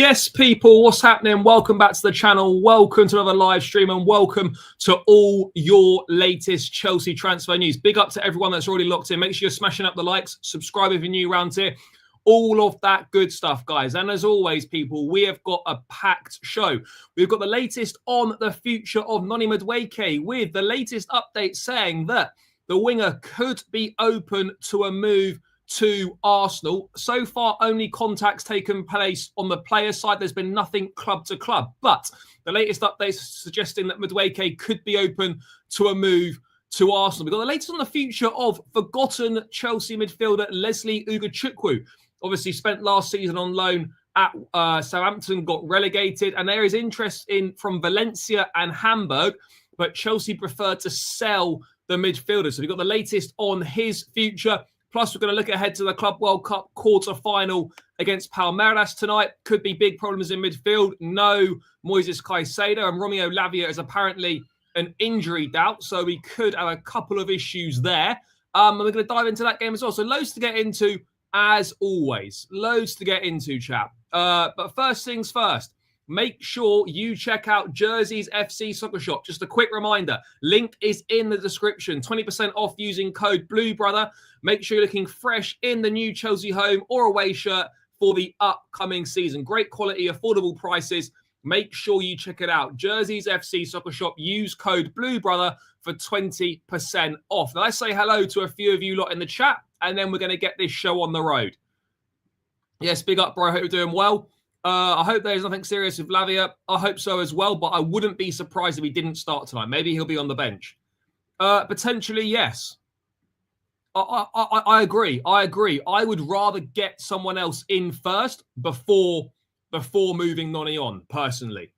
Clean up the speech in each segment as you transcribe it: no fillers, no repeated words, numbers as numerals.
Yes, people, what's happening? Welcome back to the channel. Welcome to another live stream and welcome to all your latest Chelsea transfer news. Big up to everyone that's already locked in. Make sure you're smashing up the likes, subscribe if you're new around here. All of that good stuff, guys. And as always, people, we have got a packed show. We've got the latest on the future of Noni Madueke with the latest update saying that the winger could be open to a move to Arsenal. So far, only contacts taken place on the player side. There's been nothing club to club. But the latest updates suggesting that Madueke could be open to a move to Arsenal. We've got the latest on the future of forgotten Chelsea midfielder Lesley Ugochukwu. Obviously spent last season on loan at Southampton, got relegated. And there is interest from Valencia and Hamburg. But Chelsea preferred to sell the midfielder. So we've got the latest on his future. Plus, we're going to look ahead to the Club World Cup quarter-final against Palmeiras tonight. Could be big problems in midfield. No Moises Caicedo, and Romeo Lavia is apparently an injury doubt, so we could have a couple of issues there. And we're going to dive into that game as well. So loads to get into, as always. Loads to get into, chap. But first things first. Make sure you check out Jersey's FC Soccer Shop. Just a quick reminder, link is in the description. 20% off using code BLUEBROTHER. Make sure you're looking fresh in the new Chelsea home or away shirt for the upcoming season. Great quality, affordable prices. Make sure you check it out. Jersey's FC Soccer Shop. Use code BLUEBROTHER for 20% off. Now, let's say hello to a few of you lot in the chat, and then we're going to get this show on the road. Yes, big up, bro. I hope you're doing well. I hope there's nothing serious with Lavia. I hope so as well, but I wouldn't be surprised if he didn't start tonight. Maybe he'll be on the bench. Potentially, yes. I agree. I would rather get someone else in first before moving Noni on, personally.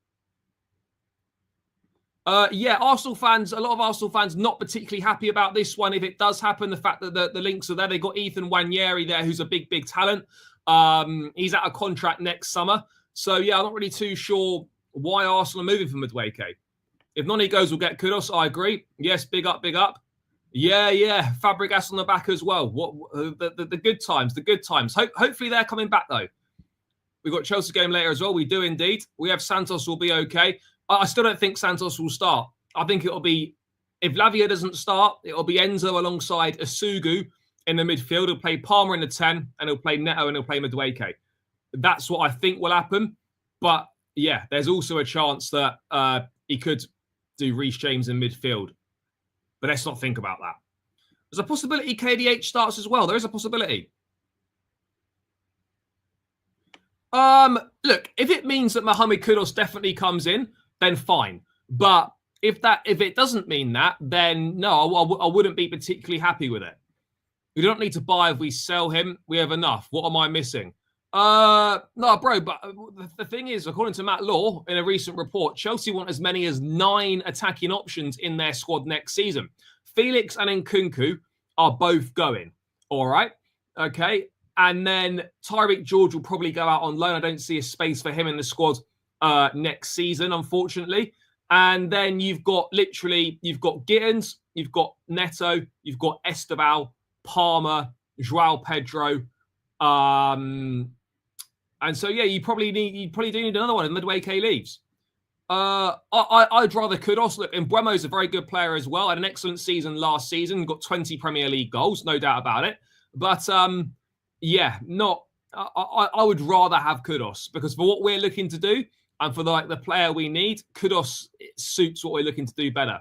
Yeah, Arsenal fans, a lot of Arsenal fans not particularly happy about this one. If it does happen, the fact that the links are there. They got Ethan Nwaneri there, who's a big talent. He's out of contract next summer. So, yeah, I'm not really too sure why Arsenal are moving for Madueke. If Noni goes, we'll get Kudos. I agree. Yes, big up. Yeah. Fabregas on the back as well. The good times, the good times. Hopefully they're coming back, though. We've got Chelsea game later as well. We do indeed. We have Santos will be okay. I still don't think Santos will start. I think it'll be, if Lavia doesn't start, it'll be Enzo alongside Asugu in the midfield. He'll play Palmer in the 10, and he'll play Neto, and he'll play Madueke. That's what I think will happen. But, yeah, there's also a chance that he could do Reece James in midfield. But let's not think about that. There's a possibility KDH starts as well. There is a possibility. Look, if it means that Mohamed Kudus definitely comes in, then fine. But if it doesn't mean that, then no, I wouldn't be particularly happy with it. We don't need to buy if we sell him. We have enough. What am I missing? No, bro, but the thing is, according to Matt Law in a recent report, Chelsea want as many as 9 attacking options in their squad next season. Felix and Nkunku are both going. All right. Okay. And then Tyreek George will probably go out on loan. I don't see a space for him in the squad next season, unfortunately. And then you've got Gittens, you've got Neto, you've got Estevao, Palmer, João Pedro. And so, yeah, you probably do need another one if Madueke leaves. I'd rather Kudos. Look, Mbeumo's a very good player as well. Had an excellent season last season. Got 20 Premier League goals, no doubt about it. But, yeah, I would rather have Kudos because for what we're looking to do and for the player we need, Kudos suits what we're looking to do better.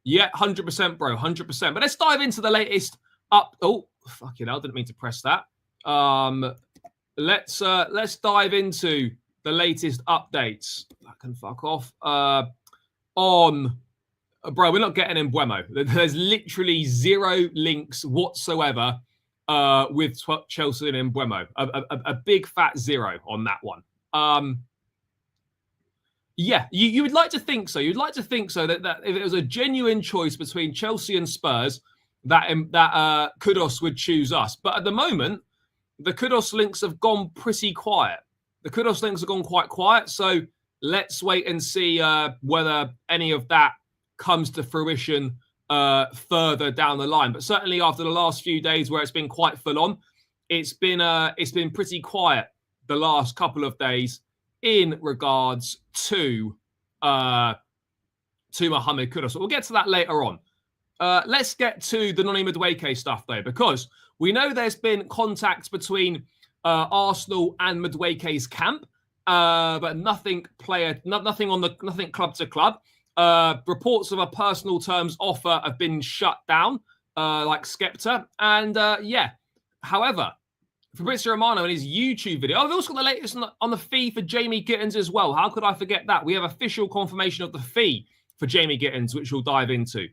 Yeah, 100%, bro, 100%. But let's dive into the latest up. Oh, fucking hell, didn't mean to press that. Let's dive into the latest updates. I can fuck off. Bro, we're not getting Mbeumo. There's literally 0 links whatsoever with Chelsea and Mbeumo. A big fat 0 on that one. Yeah, you would like to think so. You'd like to think so that if it was a genuine choice between Chelsea and Spurs, that Kudos would choose us. But at the moment, the Kudos links have gone pretty quiet. The Kudos links have gone quite quiet. So let's wait and see whether any of that comes to fruition further down the line. But certainly after the last few days where it's been quite full on, it's been pretty quiet the last couple of days in regards to Mohamed Kudus. So we'll get to that later on. Let's get to the Noni Madueke stuff, though, because we know there's been contact between Arsenal and Madueke's camp, but nothing club to club. Reports of a personal terms offer have been shut down, like Skepta. And however, Fabrizio Romano in his YouTube video, I've also got the latest on the fee for Jamie Gittens as well. How could I forget that? We have official confirmation of the fee for Jamie Gittens, which we'll dive into.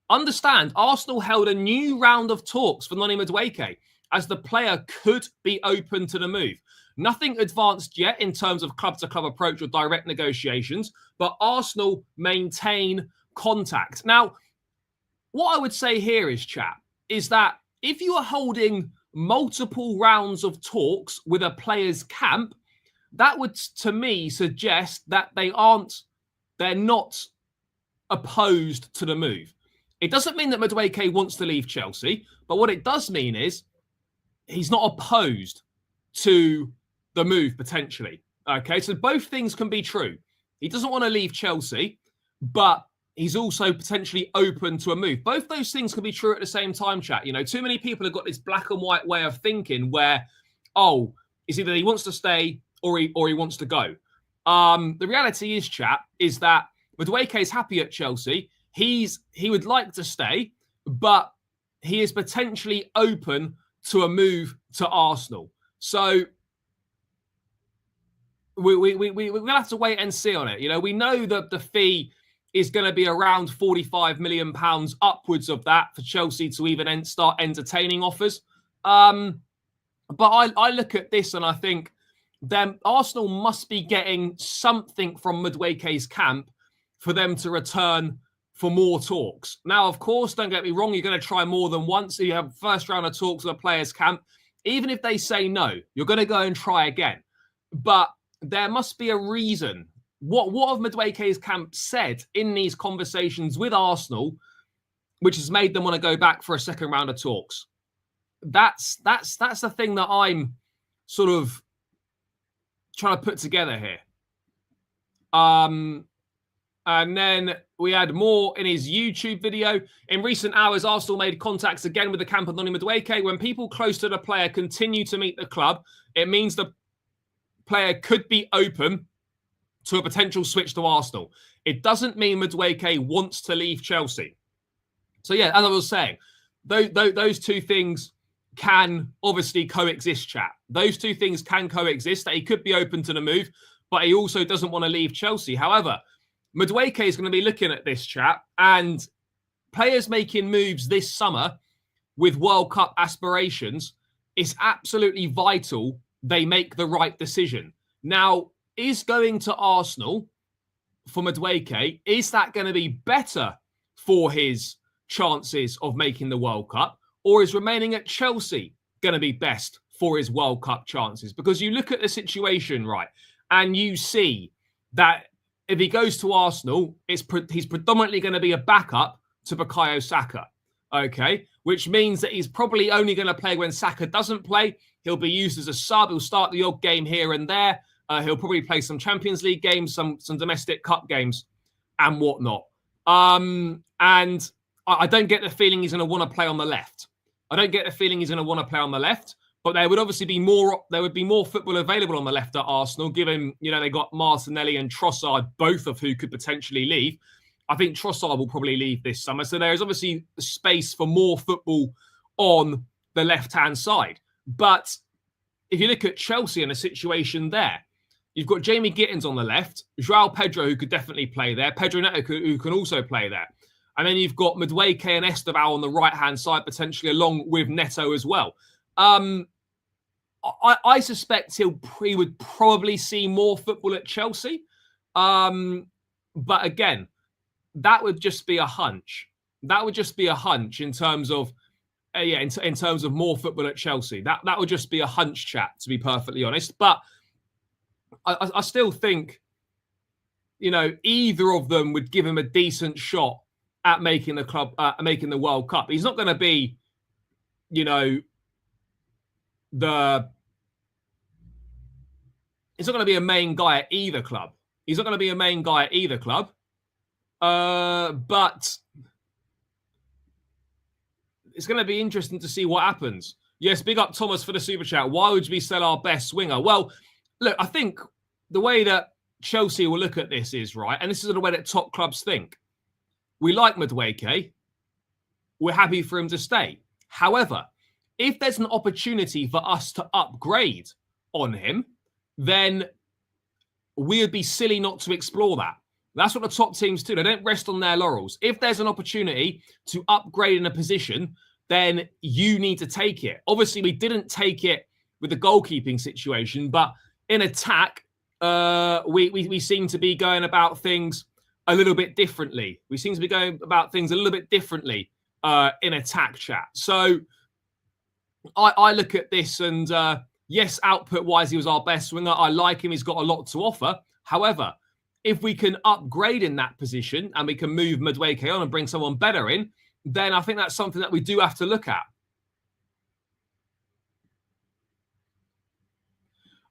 Understand, Arsenal held a new round of talks for Noni Madueke as the player could be open to the move. Nothing advanced yet in terms of club-to-club approach or direct negotiations, but Arsenal maintain contact. Now, what I would say here is, chat, is that if you are holding multiple rounds of talks with a player's camp, that would, to me, suggest that they're not opposed to the move. It doesn't mean that Madueke wants to leave Chelsea, but what it does mean is he's not opposed to the move, potentially. Okay, so both things can be true. He doesn't want to leave Chelsea, but he's also potentially open to a move. Both those things can be true at the same time, chat. You know, too many people have got this black and white way of thinking where, it's either he wants to stay or he wants to go. The reality is, chat, is that Madueke is happy at Chelsea. He would like to stay, but he is potentially open to a move to Arsenal. So we're going to have to wait and see on it. You know, we know that the fee is going to be around £45 million, upwards of that, for Chelsea to even start entertaining offers. But I look at this and I think Arsenal must be getting something from Madueke's camp for them to return for more talks. Now, of course, don't get me wrong, you're going to try more than once. You have first round of talks with a player's camp. Even if they say no, you're going to go and try again. But there must be a reason. What have Madueke's camp said in these conversations with Arsenal, which has made them want to go back for a second round of talks? That's the thing that I'm sort of trying to put together here. And then we had more in his YouTube video. In recent hours, Arsenal made contacts again with the camp of Noni Madueke. When people close to the player continue to meet the club, it means the player could be open to a potential switch to Arsenal. It doesn't mean Madueke wants to leave Chelsea. So yeah, as I was saying, those two things can obviously coexist, chat. Those two things can coexist, that he could be open to the move, but he also doesn't want to leave Chelsea. However, Madueke is going to be looking at this, chat, and players making moves this summer with World Cup aspirations, it's absolutely vital they make the right decision. Now, is going to Arsenal for Madueke, is that going to be better for his chances of making the World Cup, or is remaining at Chelsea going to be best for his World Cup chances? Because you look at the situation, right, and you see that if he goes to Arsenal, he's predominantly going to be a backup to Bukayo Saka, okay? Which means that he's probably only going to play when Saka doesn't play. He'll be used as a sub. He'll start the odd game here and there. He'll probably play some Champions League games, some domestic cup games and whatnot. And I don't get the feeling he's going to want to play on the left. I don't get the feeling he's going to want to play on the left. But there would obviously be more. There would be more football available on the left at Arsenal, given they got Martinelli and Trossard, both of who could potentially leave. I think Trossard will probably leave this summer, so there is obviously space for more football on the left-hand side. But if you look at Chelsea and the situation there, you've got Jamie Gittens on the left, João Pedro, who could definitely play there, Pedro Neto, who can also play there, and then you've got Madueke and Estevao on the right-hand side, potentially along with Neto as well. I suspect he would probably see more football at Chelsea. But again, that would just be a hunch. That would just be a hunch in terms of, in terms of more football at Chelsea. That would just be a hunch, chat, to be perfectly honest. But I still think, either of them would give him a decent shot at making making the World Cup. He's not going to be, the he's not going to be a main guy at either club. He's not going to be a main guy at either club. But it's going to be interesting to see what happens. Yes, big up Thomas for the super chat. Why would we sell our best swinger? Well, look, I think the way that Chelsea will look at this is, right, and this is the way that top clubs think. We like Madueke. We're happy for him to stay. However, if there's an opportunity for us to upgrade on him, then we would be silly not to explore that. That's what the top teams do. They don't rest on their laurels. If there's an opportunity to upgrade in a position, then you need to take it. Obviously, we didn't take it with the goalkeeping situation, but in attack, we seem to be going about things a little bit differently. We seem to be going about things a little bit differently in attack, chat. So I look at this and yes, output-wise, he was our best winger. I like him. He's got a lot to offer. However, if we can upgrade in that position and we can move Madueke on and bring someone better in, then I think that's something that we do have to look at.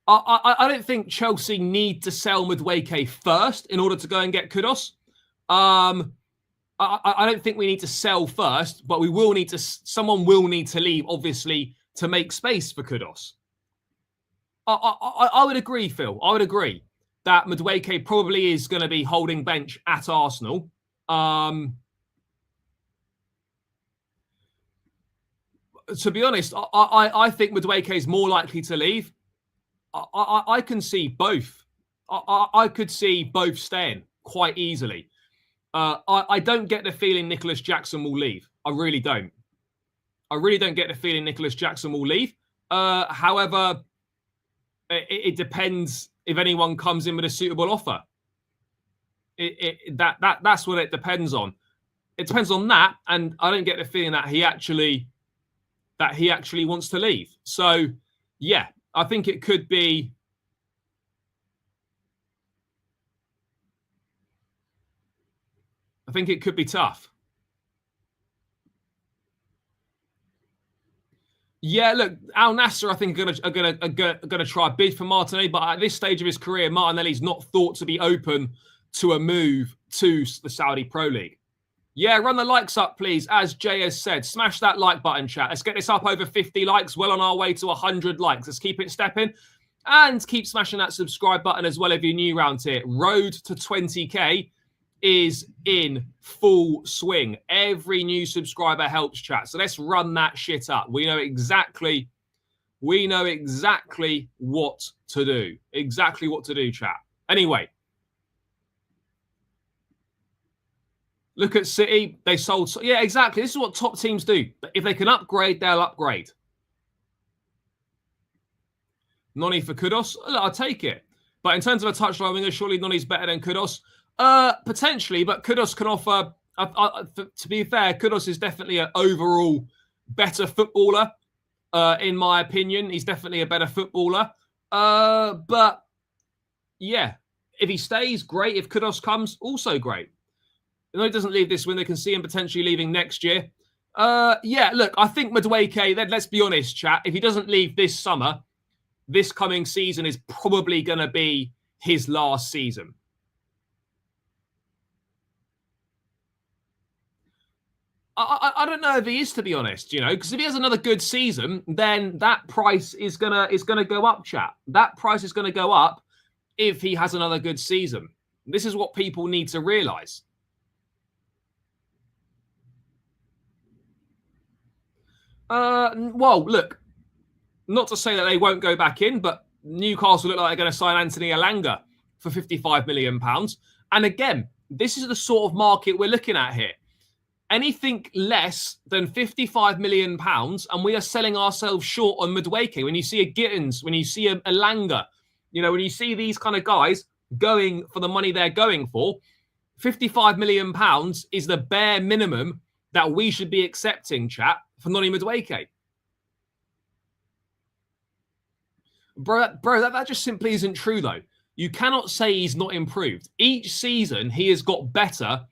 I don't think Chelsea need to sell Madueke first in order to go and get Kudus. I don't think we need to sell first, but we will need to. Someone will need to leave, obviously, to make space for Kudus. I would agree, Phil. I would agree that Madueke probably is going to be holding bench at Arsenal. To be honest, I think Madueke is more likely to leave. I can see both. I could see both staying quite easily. I don't get the feeling Nicholas Jackson will leave. I really don't. I really don't get the feeling Nicholas Jackson will leave. However, it depends if anyone comes in with a suitable offer. That's what it depends on. It depends on that, and I don't get the feeling that he actually wants to leave. So, yeah, I think it could be. I think it could be tough. Yeah, look, Al Nassr, I think, are gonna try bid for Martinelli, but at this stage of his career, Martinelli's not thought to be open to a move to the Saudi Pro League. Yeah, run the likes up, please. As Jay has said, smash that like button, chat. Let's get this up over 50 likes. Well on our way to 100 likes. Let's keep it stepping. And keep smashing that subscribe button as well if you're new around here. Road to 20K is in full swing. Every new subscriber helps, chat. So let's run that shit up. We know exactly what to do. Exactly what to do, chat. Anyway. Look at City. They sold. Yeah, exactly. This is what top teams do. If they can upgrade, they'll upgrade. Noni for Kudus. I'll take it. But in terms of a touchline winger, surely Noni's better than Kudus. Potentially, but Kudus can offer. To be fair, Kudus is definitely an overall better footballer. In my opinion, he's definitely a better footballer. But yeah, if he stays, great. If Kudus comes, also great. No, he doesn't leave this window. Can see him potentially leaving next year. Yeah, look, I think Madueke, let's be honest, chat. If he doesn't leave this summer, this coming season is probably going to be his last season. I don't know if he is, to be honest, because if he has another good season, then that price is gonna go up, chat. That price is going to go up if he has another good season. This is what people need to realise. Well, look, not to say that they won't go back in, but Newcastle look like they're going to sign Anthony Elanga for £55 million. And again, this is the sort of market we're looking at here. Anything less than £55 million, and we are selling ourselves short on Madueke. When you see a Gittens, when you see a Elanga, when you see these kind of guys going for the money they're going for, £55 million is the bare minimum that we should be accepting, chat, for Noni Madueke. Bro, that just simply isn't true, though. You cannot say he's not improved. Each season, he has got better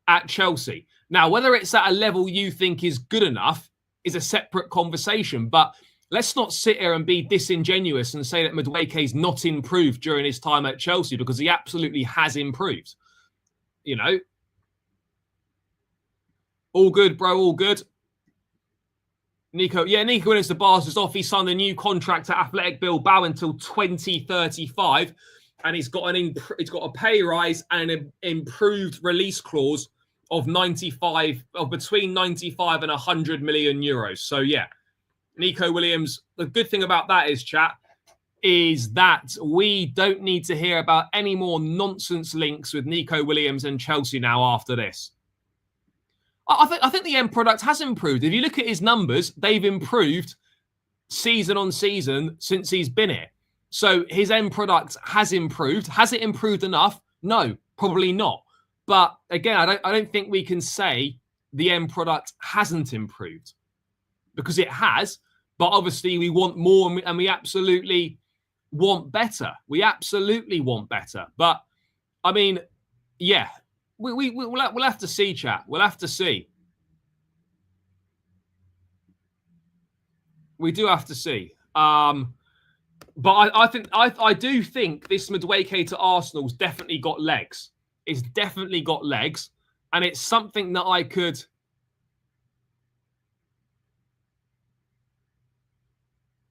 at Chelsea. Now, whether it's at a level you think is good enough is a separate conversation. But let's not sit here and be disingenuous and say that Madueke's not improved during his time at Chelsea, because he absolutely has improved. You know, all good, bro, all good. Nico Williams, the bars is off. He signed a new contract at Athletic Bilbao until 2035, and he's got a pay rise and an improved release clause of between 95 and 100 million euros. So yeah, Nico Williams. The good thing about that is, chat, is that we don't need to hear about any more nonsense links with Nico Williams and Chelsea now after this. I think the end product has improved. If you look at his numbers, they've improved season on season since he's been here. So his end product has improved. Has it improved enough? No, probably not. But again, I don't think we can say the end product hasn't improved, because it has. But obviously, we want more, and we absolutely want better. We absolutely want better. But I mean, yeah. We'll have to see, chat. We'll have to see. We do have to see. But I do think this Madueke to Arsenal's definitely got legs. It's definitely got legs, and it's something that I could.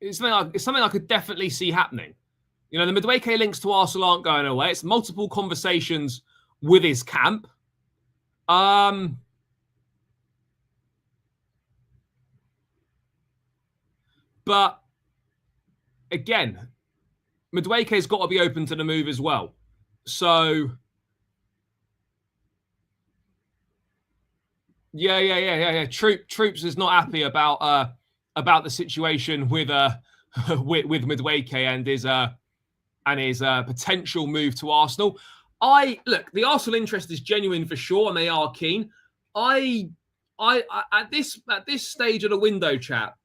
It's something I could definitely see happening. You know, the Madueke links to Arsenal aren't going away. It's multiple conversations with his camp. But again, Madueke's got to be open to the move as well. So yeah. Troops is not happy about the situation with Madueke and his potential move to Arsenal. Look, the Arsenal interest is genuine for sure, and they are keen. I at this stage of the window, chat,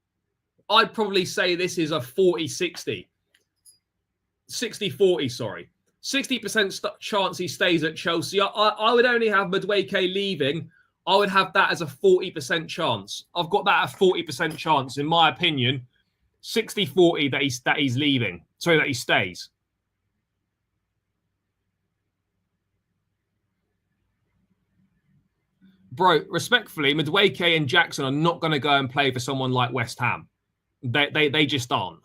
I'd probably say this is a 40-60. 60-40, sorry. 60% chance he stays at Chelsea. I would only have Madueke leaving. I would have that as a 40% chance. I've got that at 40% chance, in my opinion. 60-40 that he's leaving. Sorry, that he stays. Bro, respectfully, Madueke and Jackson are not going to go and play for someone like West Ham. They just aren't.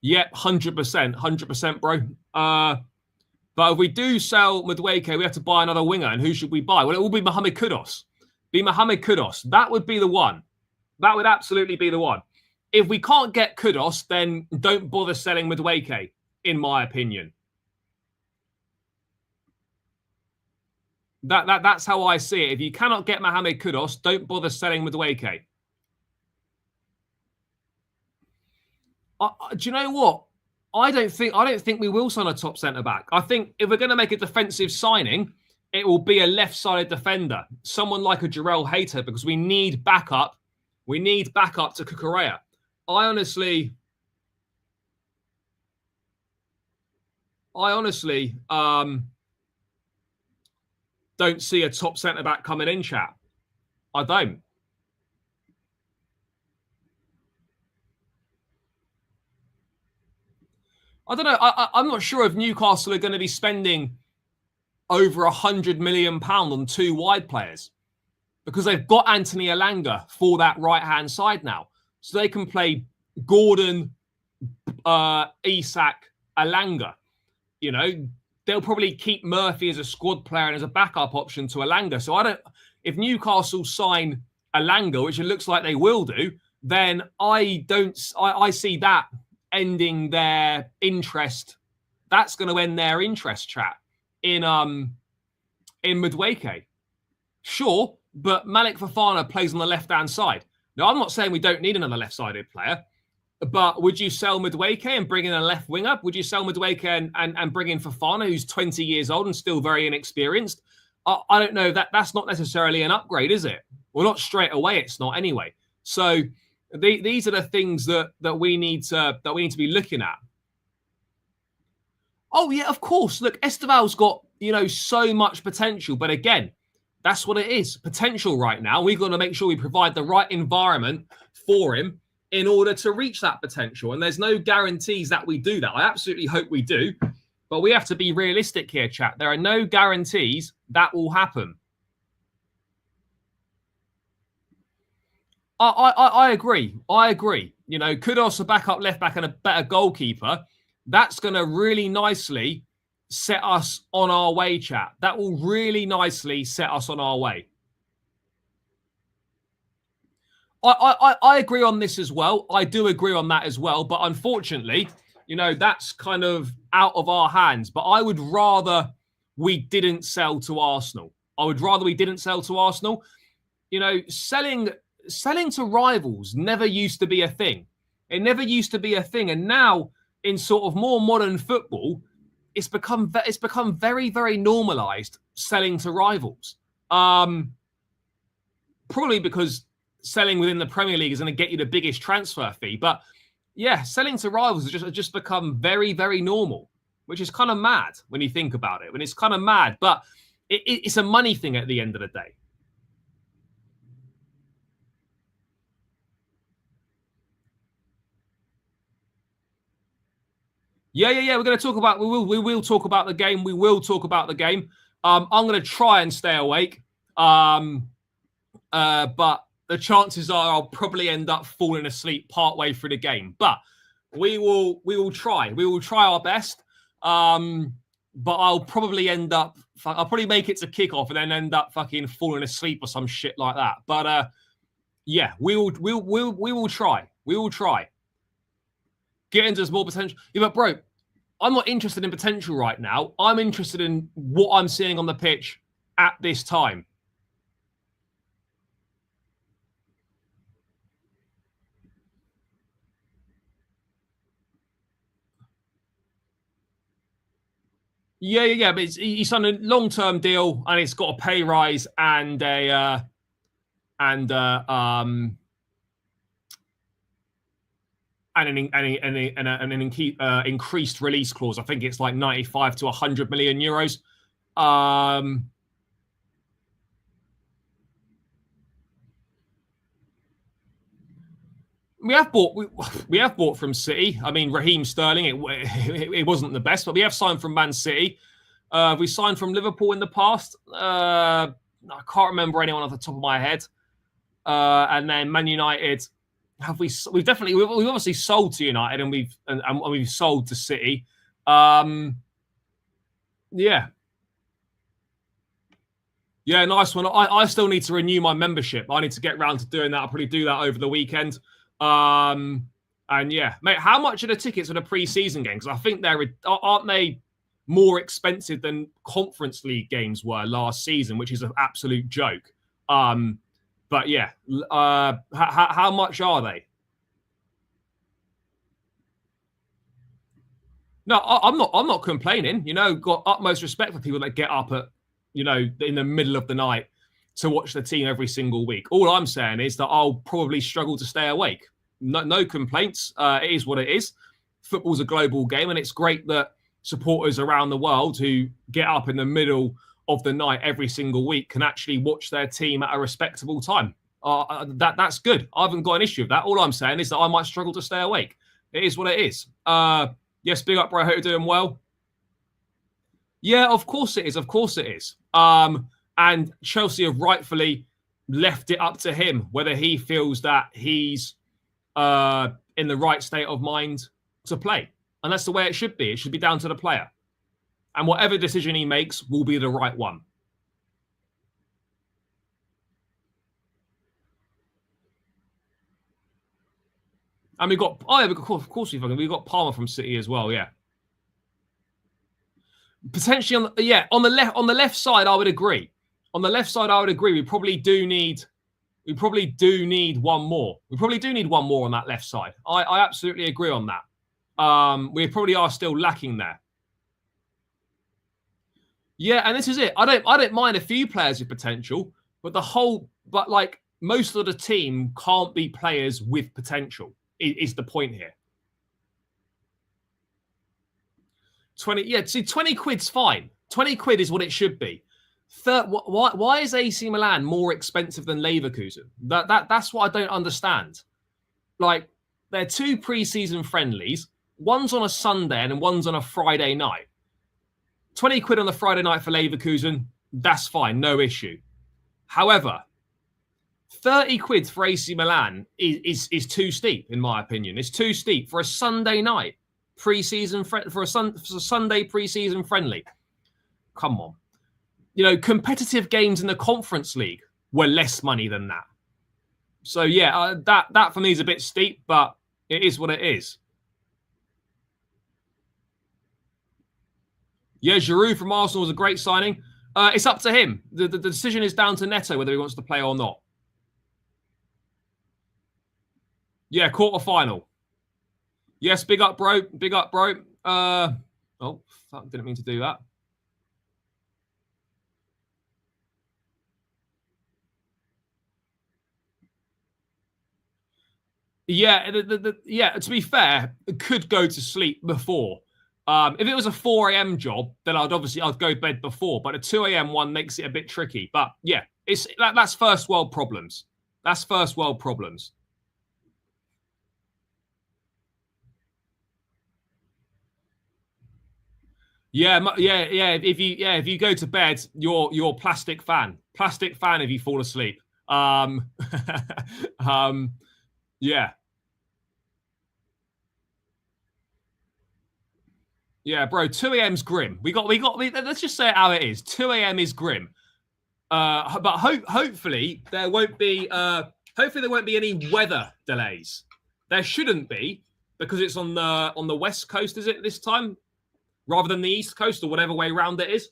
Yep, 100%, bro. But if we do sell Madueke, we have to buy another winger. And who should we buy? Well, it will be Mohamed Kudus. That would be the one. That would absolutely be the one. If we can't get Kudus, then don't bother selling Madueke, in my opinion. That's how I see it. If you cannot get Mohamed Kudus, don't bother selling Madueke. Do you know what? I don't think we will sign a top centre back. I think if we're going to make a defensive signing, it will be a left-sided defender, someone like a Jarrell Hayter, because we need backup. We need backup to Cucurella. I honestly don't see a top centre back coming in, chat. I don't. I don't know. I'm not sure if Newcastle are going to be spending over £100 million on two wide players, because they've got Anthony Elanga for that right-hand side now. So they can play Gordon, Isak, Elanga. You know, they'll probably keep Murphy as a squad player and as a backup option to Elanga. So if Newcastle sign Elanga, which it looks like they will do, then I see that ending their interest. That's going to end their interest, chat, in Madueke. Sure, but Malik Fofana plays on the left-hand side. Now, I'm not saying we don't need another left-sided player, but would you sell Madueke and bring in a left winger? Would you sell Madueke and bring in Fofana, who's 20 years old and still very inexperienced? I don't know. That's not necessarily an upgrade, is it? Well, not straight away. It's not anyway. So these are the things that we need to be looking at. Oh yeah, of course. Look, Estevao's got so much potential, but again, That's what it is. Potential right now. We've got to make sure we provide the right environment for him in order to reach that potential. And there's no guarantees that we do that. I absolutely hope we do. But we have to be realistic here, chat. There are no guarantees that will happen. I agree. I agree. You know, Kudos, a backup left back and a better goalkeeper. That's going to really nicely set us on our way, chat. That will really nicely set us on our way. I agree on this as well. I do agree on that as well. But unfortunately, you know, that's kind of out of our hands. But I would rather we didn't sell to Arsenal. I would rather we didn't sell to Arsenal. You know, selling to rivals never used to be a thing. It never used to be a thing. And now in sort of more modern football, it's become very, very normalized selling to rivals. Probably because selling within the Premier League is going to get you the biggest transfer fee. But yeah, selling to rivals has just become very, very normal, which is kind of mad when you think about it. When it's kind of mad, but it's a money thing at the end of the day. Yeah. We're going to talk about. We will talk about the game. We will talk about the game. I'm going to try and stay awake. But the chances are I'll probably end up falling asleep partway through the game. But we will try. We will try our best. But I'll probably end up. I'll probably make it to kickoff and then end up fucking falling asleep or some shit like that. But yeah, we will try. We will try. Gittens has more potential. Yeah, but bro, I'm not interested in potential right now. I'm interested in what I'm seeing on the pitch at this time. Yeah. But he's on a long-term deal, and it's got a pay rise and an increased release clause. I think it's like 95 to 100 million euros. We have bought from City. I mean, Raheem Sterling. It wasn't the best, but we have signed from Man City. We signed from Liverpool in the past. I can't remember anyone off the top of my head. And then Man United. We've obviously sold to United and we've sold to City. Yeah, nice one. I still need to renew my membership. I need to get around to doing that. I'll probably do that over the weekend. And yeah, mate, how much are the tickets for the pre-season games? I think aren't they more expensive than Conference League games were last season, which is an absolute joke. But yeah, how much are they? No, I'm not complaining. You know, got utmost respect for people that get up at, you know, in the middle of the night to watch the team every single week. All I'm saying is that I'll probably struggle to stay awake. No complaints. It is what it is. Football's a global game, and it's great that supporters around the world who get up in the middle of the night every single week can actually watch their team at a respectable time. That's good. I haven't got an issue with that. All I'm saying is that I might struggle to stay awake. It is what it is. Yes, big up, bro. I hope you're doing well. Yeah, of course it is. Of course it is. And Chelsea have rightfully left it up to him whether he feels that he's in the right state of mind to play. And that's the way it should be. It should be down to the player. And whatever decision he makes will be the right one. And we've got, of course we've got Palmer from City as well, yeah. Potentially on the left side, I would agree. On the left side, I would agree. We probably do need one more. We probably do need one more on that left side. I absolutely agree on that. We probably are still lacking there. Yeah, and this is it. I don't mind a few players with potential, but like most of the team can't be players with potential. Is the point here. 20 quid's fine. 20 quid is what it should be. Why is AC Milan more expensive than Leverkusen? That's what I don't understand. Like, they're 2 pre-season friendlies. One's on a Sunday and one's on a Friday night. 20 quid on the Friday night for Leverkusen, that's fine, no issue. However, 30 quid for AC Milan is too steep, in my opinion. It's too steep for a Sunday night pre-season for a Sunday pre-season friendly. Come on. You know, competitive games in the Conference League were less money than that. So yeah, that for me is a bit steep, but it is what it is. Yeah, Giroud from Arsenal was a great signing. It's up to him. The decision is down to Neto whether he wants to play or not. Yeah, quarter-final. Yes, big up, bro. Big up, bro. Oh, fuck, didn't mean to do that. Yeah, yeah. To be fair, it could go to sleep before. If it was a 4 a.m. job, then I'd go to bed before. But a 2 a.m. one makes it a bit tricky. But yeah, that's first world problems. That's first world problems. Yeah. If you go to bed, you're plastic fan. Plastic fan if you fall asleep. Yeah. Yeah, bro, 2 a.m.'s grim. Let's just say it how it is. 2 a.m. is grim. But hopefully there won't be any weather delays. There shouldn't be, because it's on the west coast, is it, this time? Rather than the east coast, or whatever way round it is.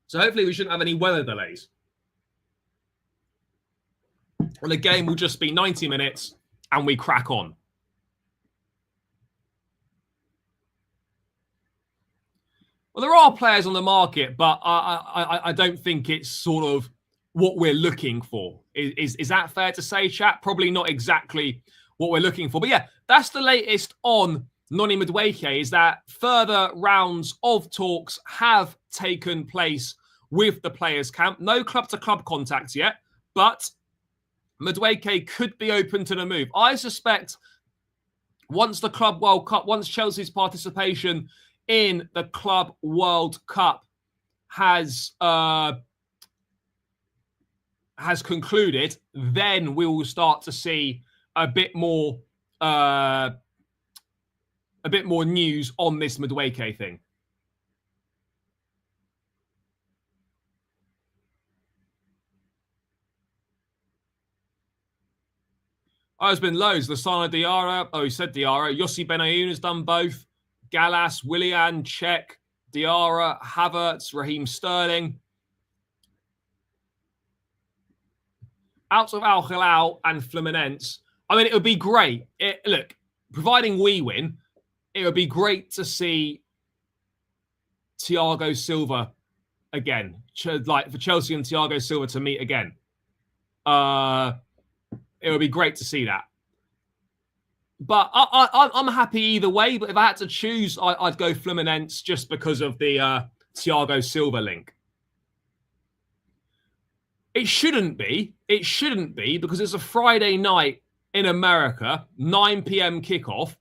So hopefully we shouldn't have any weather delays. And the game will just be 90 minutes and we crack on. Well, there are players on the market, but I don't think it's sort of what we're looking for. Is that fair to say, chat? Probably not exactly what we're looking for. But yeah, that's the latest on Noni Madueke, is that further rounds of talks have taken place with the players' camp. No club-to-club contact yet, but Madueke could be open to the move. I suspect once the Club World Cup, once Chelsea's participation in the Club World Cup has concluded, then we will start to see a bit more news on this Madueke thing. Oh, there's been loads. Lasana Diarra. Oh, he said Diarra. Yossi Benayoun has done both. Gallas, Willian, Cech, Diarra, Havertz, Raheem Sterling. Out of Al Hilal and Fluminense. I mean, it would be great. Look, providing we win, it would be great to see Thiago Silva again. Like for Chelsea and Thiago Silva to meet again. It would be great to see that. But I'm happy either way. But if I had to choose, I'd go Fluminense just because of the Thiago Silva link. It shouldn't be. It shouldn't be, because it's a Friday night in America, 9 p.m. kickoff.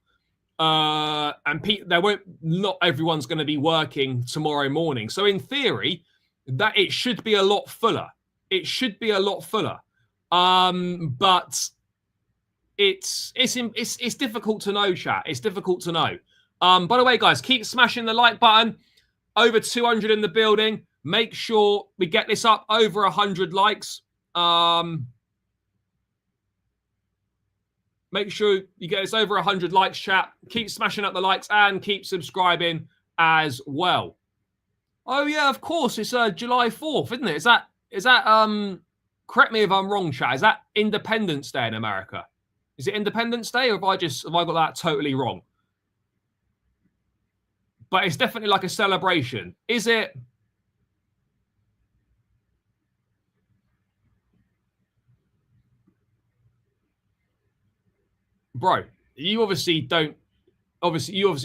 And not everyone's going to be working tomorrow morning. So in theory, that it should be a lot fuller. It should be a lot fuller. But it's difficult to know, chat. It's difficult to know. By the way, guys, keep smashing the like button. Over 200 in the building. Make sure we get this up over 100 likes. Make sure you get us over 100 likes, chat. Keep smashing up the likes and keep subscribing as well. Oh yeah, of course. It's July 4th, isn't it? Is that correct me if I'm wrong, chat. Is that Independence Day in America? Is it Independence Day, or have I got that totally wrong? But it's definitely like a celebration. Is it? Bro, you obviously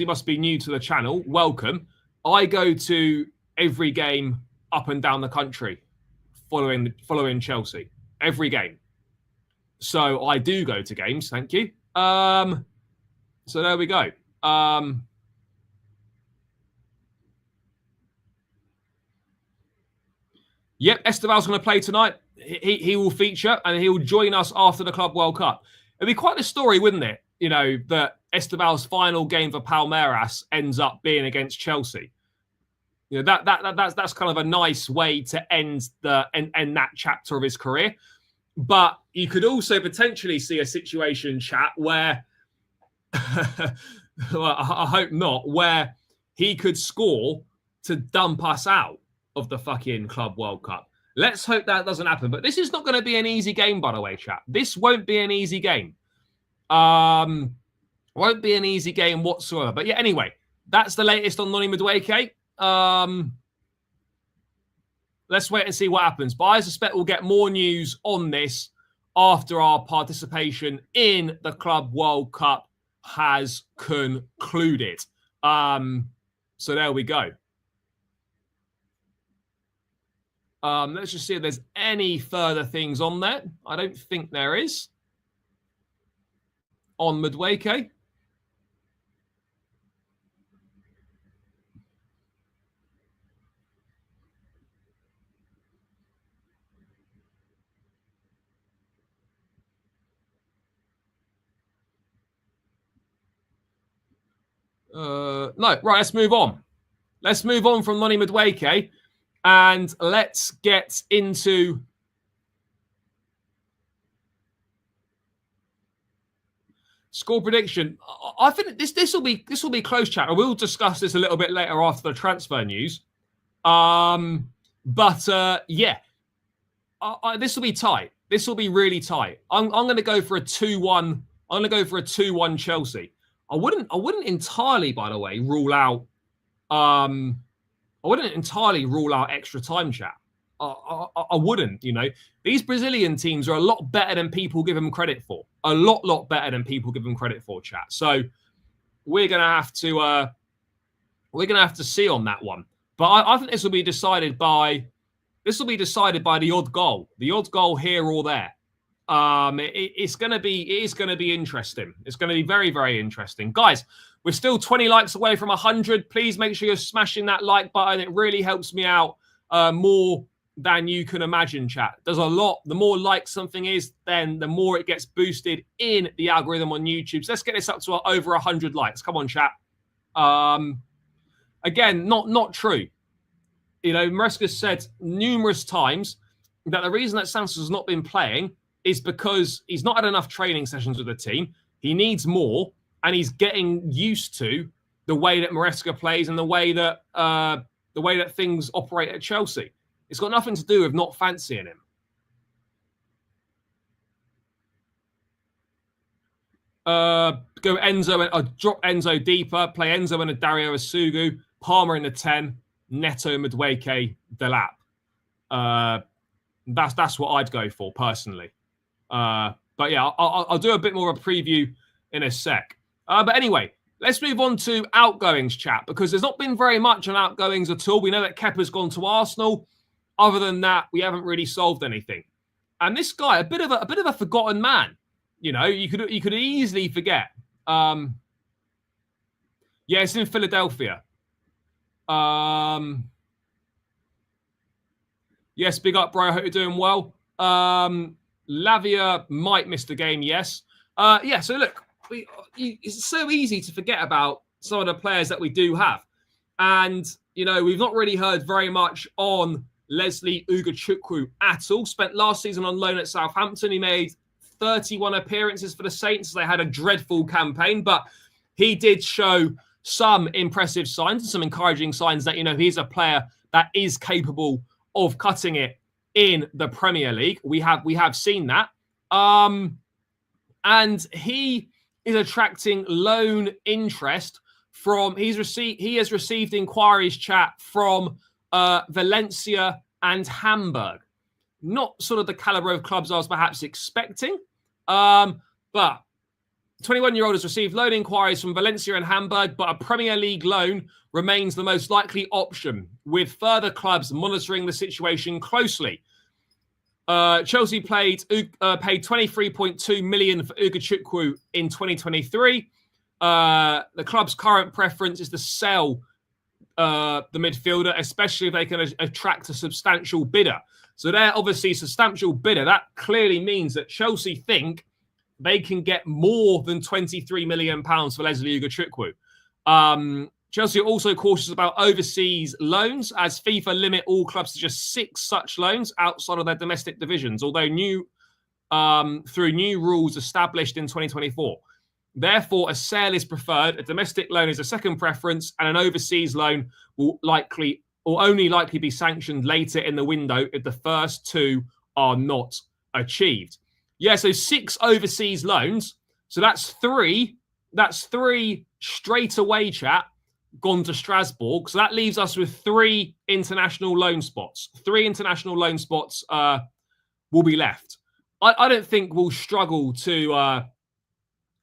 must be new to the channel. Welcome. I go to every game up and down the country following Chelsea. Every game. So I do go to games, thank you. So there we go. Yep, Estevao's going to play tonight. He will feature and he will join us after the Club World Cup. It'd be quite a story, wouldn't it? You know, that Estevao's final game for Palmeiras ends up being against Chelsea. You know, that's kind of a nice way to end that chapter of his career. But you could also potentially see a situation, chat, where well, I hope not, where he could score to dump us out of the fucking Club World Cup. Let's hope that doesn't happen. But this is not going to be an easy game, by the way, chat. This won't be an easy game. Won't be an easy game whatsoever. But yeah, anyway, that's the latest on Noni Madueke. Let's wait and see what happens. But I suspect we'll get more news on this after our participation in the Club World Cup has concluded. So there we go. Let's just see if there's any further things on there. I don't think there is. On Madueke. No, right, let's move on. Let's move on from Noni Madueke and let's get into score prediction. I think this will be close, chat. I will discuss this a little bit later after the transfer news. Yeah, this will be tight. This will be really tight. I'm going to go for a 2-1. I'm going to go for a 2-1 Chelsea. I wouldn't entirely, by the way, rule out. I wouldn't entirely rule out extra time, chat. I wouldn't. You know, these Brazilian teams are a lot better than people give them credit for. A lot better than people give them credit for, chat. So we're gonna have to see on that one. But I think this will be decided by the odd goal here or there. It is going to be interesting. It's going to be very, very interesting. Guys, we're still 20 likes away from 100. Please make sure you're smashing that like button. It really helps me out more than you can imagine, chat. There's a lot. The more likes something is, then the more it gets boosted in the algorithm on YouTube. So let's get this up to over 100 likes. Come on, chat. Again, not true. You know, Maresca said numerous times that the reason that Santos has not been playing is because he's not had enough training sessions with the team. He needs more, and he's getting used to the way that Maresca plays and the way that things operate at Chelsea. It's got nothing to do with not fancying him. Go Enzo and drop Enzo deeper. Play Enzo and a Dario Asugu. Palmer in the 10. Neto, Madueke, Delap. That's what I'd go for personally. But yeah, I'll do a bit more of a preview in a sec. But anyway, let's move on to outgoings, chat, because there's not been very much on outgoings at all. We know that Kepa's gone to Arsenal. Other than that, we haven't really solved anything. And this guy, a bit of a forgotten man. You know, you could easily forget. Yeah, it's in Philadelphia. Yes, big up, bro. I hope you're doing well. Lavia might miss the game, yes. Yeah, so look, it's so easy to forget about some of the players that we do have. And, you know, we've not really heard very much on Lesley Ugochukwu at all. Spent last season on loan at Southampton. He made 31 appearances for the Saints. They had a dreadful campaign, but he did show some impressive signs and some encouraging signs that, you know, he's a player that is capable of cutting it in the Premier League. We have seen that. And he is attracting loan interest from he has received inquiries, chat, from Valencia and Hamburg. Not sort of the caliber of clubs I was perhaps expecting. But 21-year-old has received loan inquiries from Valencia and Hamburg, but a Premier League loan remains the most likely option, with further clubs monitoring the situation closely. Chelsea paid 23.2 million for Ugochukwu in 2023. The club's current preference is to sell the midfielder, especially if they can attract a substantial bidder. So they're obviously a substantial bidder. That clearly means that Chelsea think they can get more than £23 million for Lesley Ugochukwu. Chelsea are also cautious about overseas loans, as FIFA limit all clubs to just 6 such loans outside of their domestic divisions, although through new rules established in 2024. Therefore, a sale is preferred, a domestic loan is a second preference, and an overseas loan will only likely be sanctioned later in the window if the first 2 are not achieved. Yeah, so 6 overseas loans. So that's 3. That's 3 straight away, chat, gone to Strasbourg. So that leaves us with 3 international loan spots. 3 international loan spots will be left. I don't think we'll struggle to. I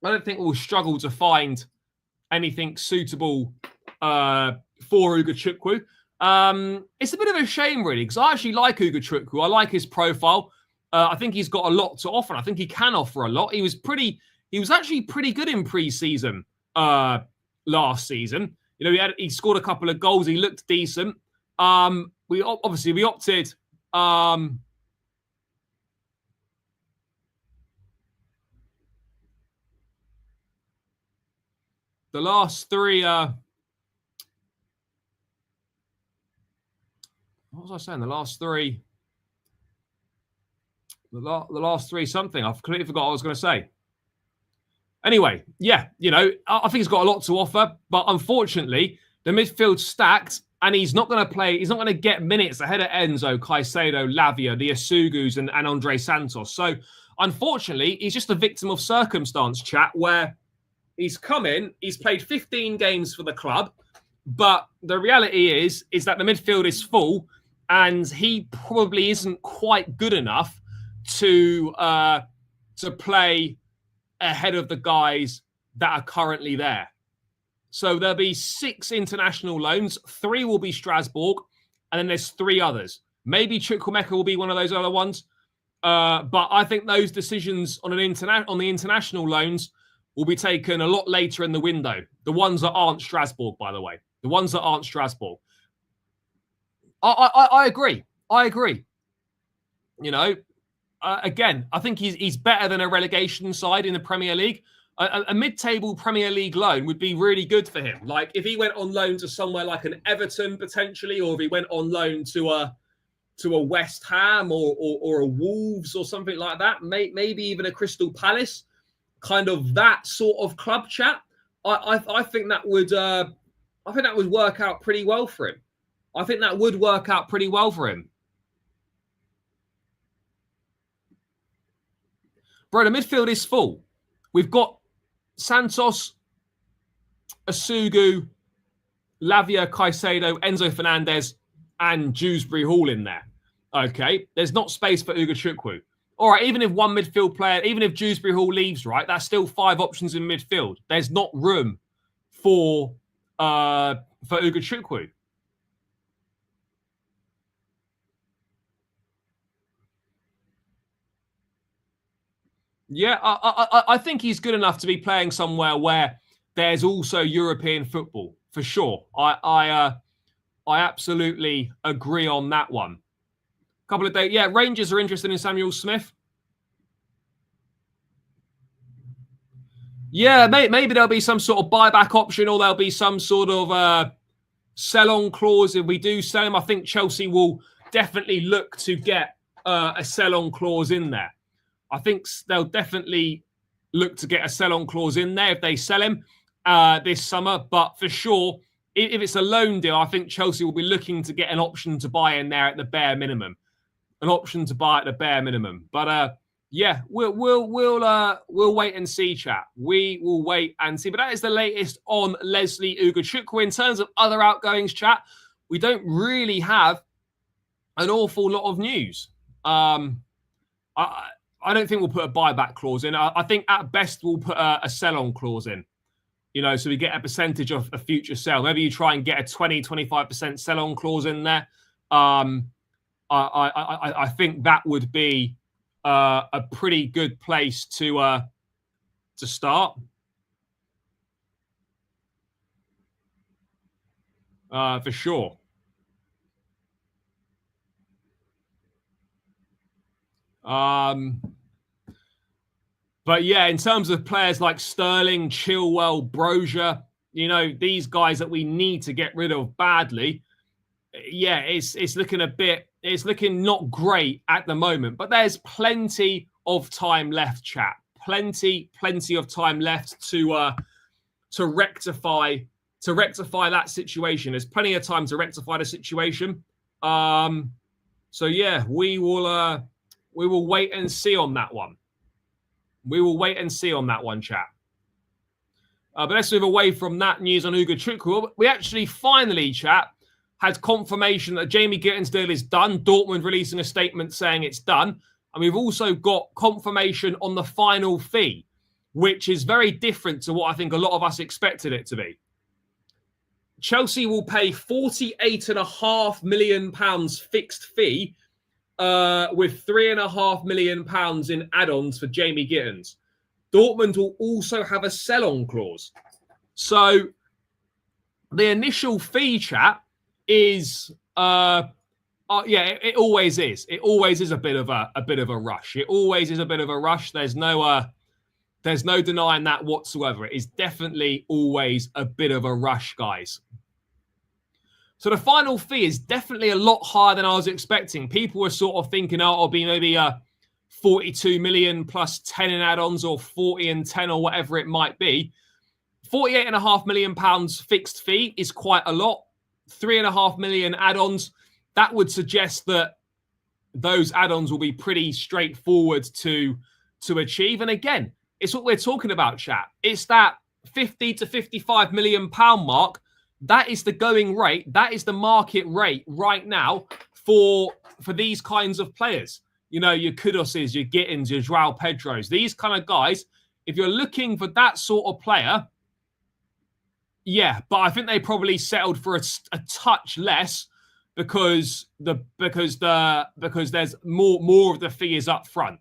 don't think we'll struggle to find anything suitable for Ugochukwu. It's a bit of a shame, really, because I actually like Ugochukwu. I like his profile. I think he's got a lot to offer. I think he can offer a lot. He was actually pretty good in pre-season last season. You know, he scored a couple of goals. He looked decent. We opted. The last 3. What was I saying? The last 3 something. I've completely forgot what I was going to say. Anyway, yeah, you know, I think he's got a lot to offer, but unfortunately, the midfield's stacked, and he's not going to play. He's not going to get minutes ahead of Enzo, Caicedo, Lavia, the Asugus, and Andre Santos. So, unfortunately, he's just a victim of circumstance, chat, where he's come in, he's played 15 games for the club, but the reality is that the midfield is full, and he probably isn't quite good enough to play ahead of the guys that are currently there. So there'll be 6 international loans. 3 will be Strasbourg, and then there's 3 others. Maybe Chukwuemeka will be one of those other ones. But I think those decisions on the international loans will be taken a lot later in the window. The ones that aren't Strasbourg, by the way. The ones that aren't Strasbourg. I agree. You know, again, I think he's better than a relegation side in the Premier League. A mid-table Premier League loan would be really good for him. Like if he went on loan to somewhere like an Everton potentially, or if he went on loan to a West Ham or a Wolves or something like that, maybe even a Crystal Palace, kind of that sort of club, chat. I think that would work out pretty well for him. Bro, the midfield is full. We've got Santos, Asugu, Lavia, Caicedo, Enzo Fernandez, and Dewsbury Hall in there. Okay, there's not space for Ugochukwu. All right, even if one midfield player, even if Dewsbury Hall leaves, right, that's still 5 options in midfield. There's not room for Ugochukwu. Yeah, I think he's good enough to be playing somewhere where there's also European football, for sure. I absolutely agree on that one. Couple of days. Yeah, Rangers are interested in Samuel Smith. Yeah, maybe there'll be some sort of buyback option, or there'll be some sort of sell-on clause if we do sell him. I think Chelsea will definitely look to get a sell-on clause in there. I think they'll definitely look to get a sell-on clause in there if they sell him this summer. But for sure, if it's a loan deal, I think Chelsea will be looking to get an option to buy in there at the bare minimum. But yeah, we'll wait and see, chat. We will wait and see. But that is the latest on Lesley Ugochukwu. In terms of other outgoings, chat, we don't really have an awful lot of news. I don't think we'll put a buyback clause in. I think at best we'll put a sell-on clause in. You know, so we get a percentage of a future sale. Maybe you try and get a 20-25% sell-on clause in there. I think that would be a pretty good place to start. For sure. But yeah, in terms of players like Sterling, Chilwell, Brozier, you know, these guys that we need to get rid of badly. Yeah, it's looking it's looking not great at the moment, but there's plenty of time left, chat. Plenty of time left to rectify that situation. There's plenty of time to rectify the situation. So yeah, we will wait and see on that one. We will wait and see on that one, chat. But let's move away from that news on Ugochukwu. We actually finally, chat, had confirmation that Jamie Gittens' deal is done. Dortmund releasing a statement saying it's done. And we've also got confirmation on the final fee, which is very different to what I think a lot of us expected it to be. Chelsea will pay £48.5 million fixed fee with £3.5 million in add-ons for Jamie Gittens. Dortmund will also have a sell-on clause. So the initial fee, chat, is yeah, it always is. It always is a bit of a rush. It always is a bit of a rush. There's no denying that whatsoever. It is definitely always a bit of a rush, guys. So the final fee is definitely a lot higher than I was expecting. People were sort of thinking, oh, it'll be maybe 42 million plus 10 in add-ons, or 40 and 10, or whatever it might be. £48.5 million fixed fee is quite a lot. 3.5 million add-ons. That would suggest that those add-ons will be pretty straightforward to achieve. And again, it's what we're talking about, chat. It's that 50 to 55 million pound mark. That is the going rate. That is the market rate right now for these kinds of players. You know, your Kudoses, your Gittens, your Joao Pedros, these kind of guys. If you're looking for that sort of player, yeah, but I think they probably settled for a touch less because there's more of the fee is up front.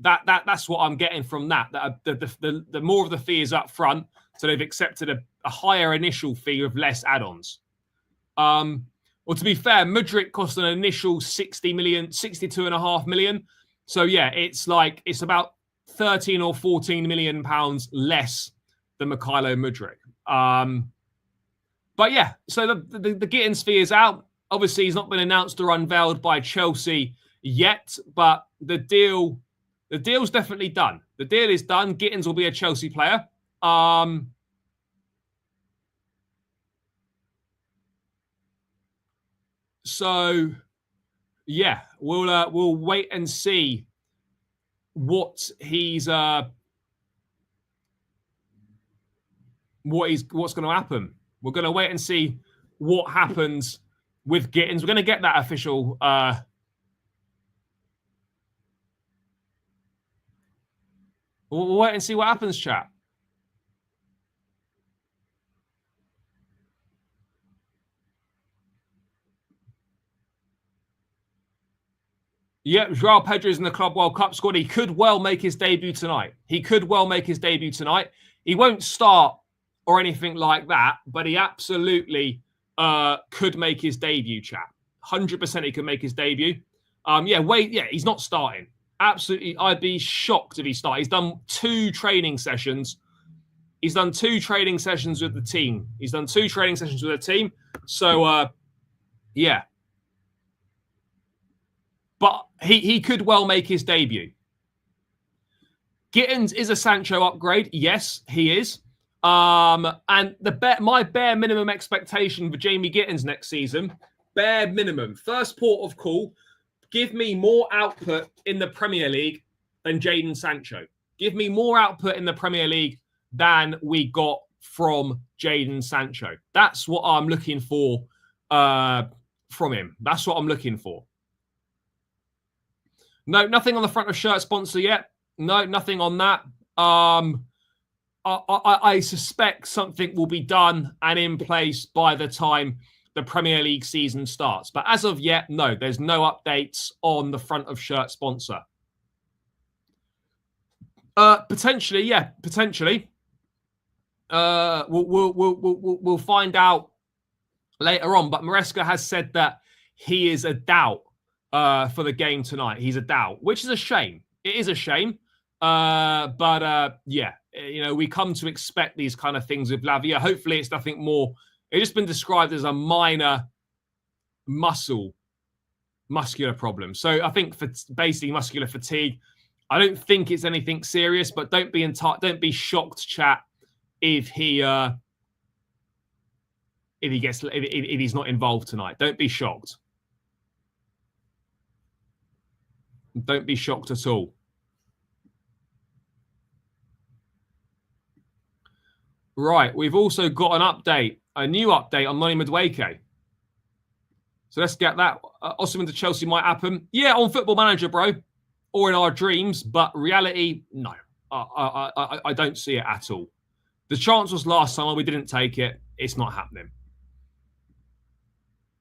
That's what I'm getting from that. The more of the fee is up front, so they've accepted a higher initial fee with less add-ons. Well, to be fair, Mudryk cost an initial 62.5 million. So yeah, it's about 13 or 14 million pounds less than Mykhailo Mudryk. But yeah, so the Gittens fee is out. Obviously, he's not been announced or unveiled by Chelsea yet, but the deal's definitely done. The deal is done. Gittens will be a Chelsea player. So yeah, we'll wait and see what's going to happen. We're going to wait and see what happens with Gittens. We're going to get that official. We'll wait and see what happens, chat. Yeah, Joao Pedro is in the Club World Cup squad. He could well make his debut tonight. He won't start or anything like that, but he absolutely could make his debut, chat. 100% he could make his debut. He's not starting. Absolutely, I'd be shocked if he started. He's done 2 training sessions. with the team. So, yeah. But he could well make his debut. Gittens is a Sancho upgrade. Yes, he is. And my bare minimum expectation for Jamie Gittens next season, bare minimum, first port of call, give me more output in the Premier League than Jadon Sancho. Give me more output in the Premier League than we got from Jadon Sancho. That's what I'm looking for from him. That's what I'm looking for. No, nothing on the front of shirt sponsor yet. No, nothing on that. I suspect something will be done and in place by the time the Premier League season starts. But as of yet, no, there's no updates on the front of shirt sponsor. Potentially, yeah, potentially. We'll find out later on. But Maresca has said that he is a doubt for the game tonight. He's a doubt, which is a shame. It is a shame. But yeah, you know, we come to expect these kind of things with Lavia. Hopefully, it's nothing more. It's just been described as a minor muscular problem. So I think for basically muscular fatigue. I don't think it's anything serious, but don't be shocked, chat, if he's not involved tonight. Don't be shocked. Don't be shocked at all. Right, we've also got an update, a new update on Noni Madueke. So let's get that. Osimhen to Chelsea might happen. Yeah, on Football Manager, bro. Or in our dreams, but reality, no. I don't see it at all. The chance was last summer. We didn't take it. It's not happening.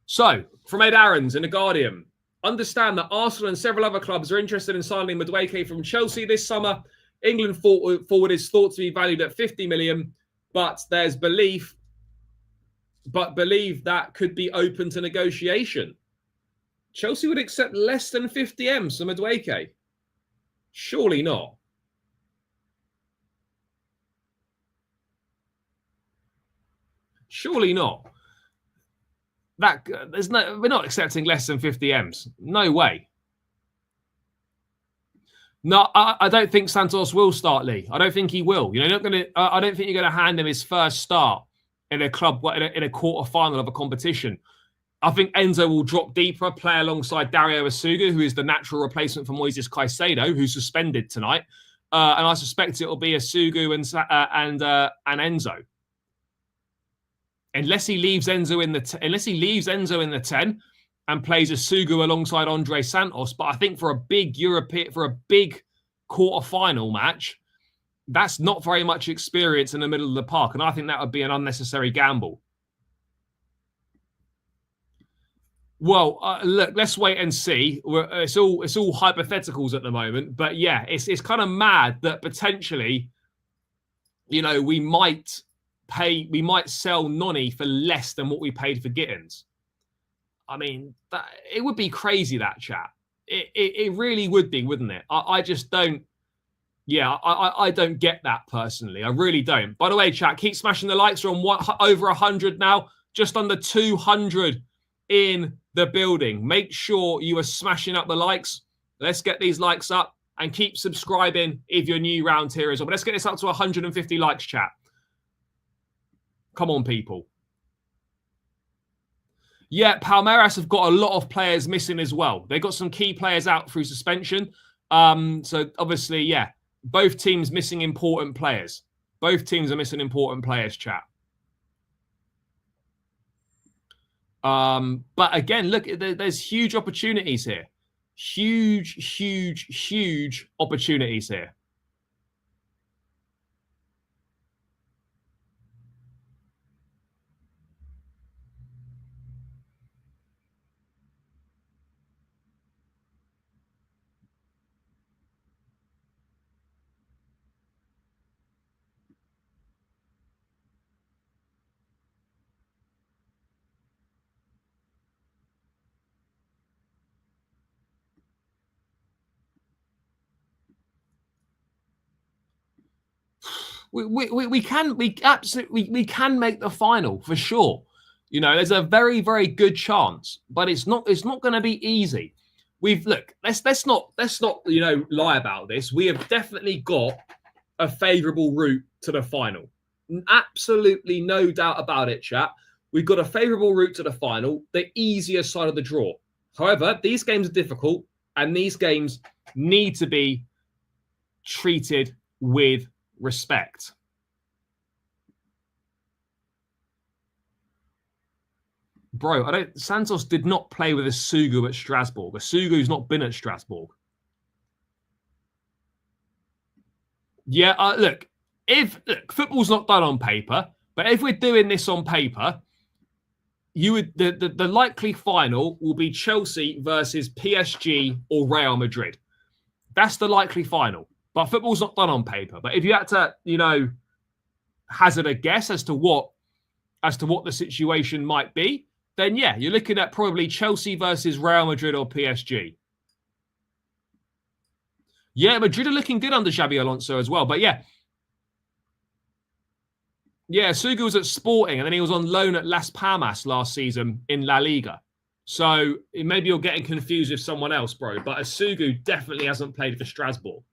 So, from Ed Aarons in The Guardian, understand that Arsenal and several other clubs are interested in signing Madueke from Chelsea this summer. England forward is thought to be valued at 50 million, but there's belief that could be open to negotiation. Chelsea would accept less than 50 M's for Madueke. Surely not. Surely not. We're not accepting less than 50 M's. No way. No, I don't think Santos will start, Lee. I don't think he will. You know, I don't think you're going to hand him his first start in a club in a quarter final of a competition. I think Enzo will drop deeper, play alongside Dario Asugu, who is the natural replacement for Moises Caicedo, who's suspended tonight. And I suspect it will be Asugu and Enzo. Unless he leaves Enzo in the 10 and plays Asugu alongside Andre Santos. But I think for a big quarter-final match, that's not very much experience in the middle of the park. And I think that would be an unnecessary gamble. Well, look, let's wait and see. It's all hypotheticals at the moment, but yeah, it's kind of mad that potentially, you know, we might sell Noni for less than what we paid for Gittens. I mean, it would be crazy, that chat. It really would be, wouldn't it? I just don't. Yeah, I don't get that personally. I really don't. By the way, chat, keep smashing the likes. We're on over 100 now, just under 200 in the building. Make sure you are smashing up the likes. Let's get these likes up and keep subscribing if you're new round here as well. But let's get this up to 150 likes, chat. Come on, people. Yeah, Palmeiras have got a lot of players missing as well. They've got some key players out through suspension. So obviously, yeah, both teams missing important players. Both teams are missing important players, chat. But again, look, there's huge opportunities here. Huge opportunities here. We can make the final for sure. You know, there's a very good chance, but it's not going to be easy. Let's not you know, lie about this. We have definitely got a favourable route to the final. Absolutely no doubt about it, chat. We've got a favourable route to the final, the easier side of the draw. However, these games are difficult, and these games need to be treated with respect. Bro, Santos did not play with Asugu at Strasbourg. Asugu's not been at Strasbourg. Yeah, look, football's not done on paper, but if we're doing this on paper, the likely final will be Chelsea versus PSG or Real Madrid. That's the likely final. But football's not done on paper. But if you had to, hazard a guess as to what the situation might be, then yeah, you're looking at probably Chelsea versus Real Madrid or PSG. Yeah, Madrid are looking good under Xabi Alonso as well. But yeah, Suga was at Sporting and then he was on loan at Las Palmas last season in La Liga. So maybe you're getting confused with someone else, bro. But Sugu definitely hasn't played for Strasbourg.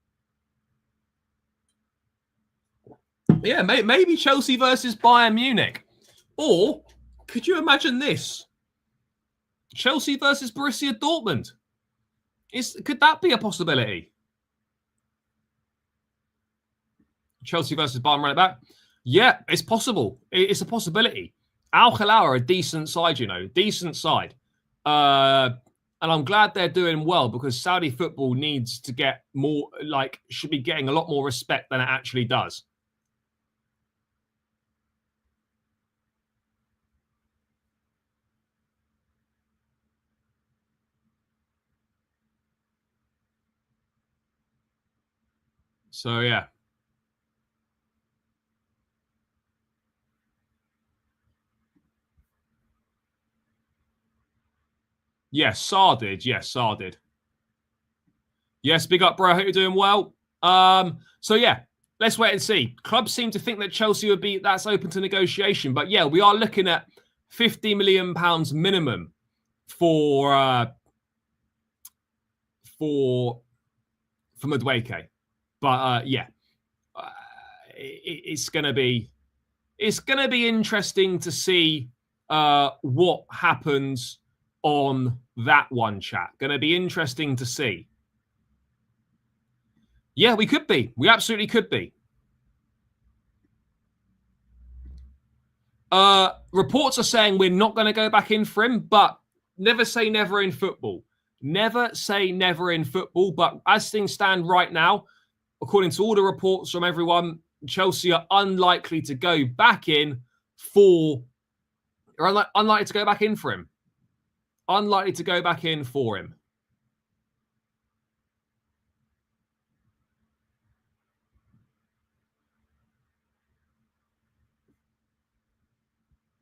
Yeah, maybe Chelsea versus Bayern Munich. Or could you imagine this? Chelsea versus Borussia Dortmund. Could that be a possibility? Chelsea versus Bayern right back? Yeah, it's possible. It's a possibility. Al Hilal are a decent side, decent side. And I'm glad they're doing well because Saudi football needs to get more, should be getting a lot more respect than it actually does. So, yeah. Yes, Sar did. Yes, Sar did. Yes, big up, bro. I hope you're doing well. So, yeah, let's wait and see. Clubs seem to think that Chelsea that's open to negotiation. But, yeah, we are looking at £50 million minimum for Madueke. But, yeah, it's going to be interesting to see what happens on that one, chat. Going to be interesting to see. Yeah, we could be. We absolutely could be. Reports are saying we're not going to go back in for him, but never say never in football. Never say never in football. But as things stand right now, according to all the reports from everyone, Chelsea are unlikely to go back in unlikely to go back in for him. Unlikely to go back in for him.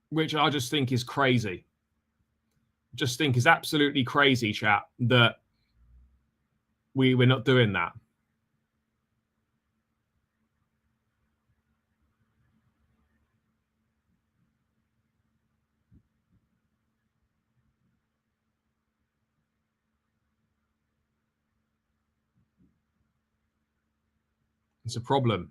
Which I just think is crazy. Just think is absolutely crazy, chat, that we're not doing that. It's a problem.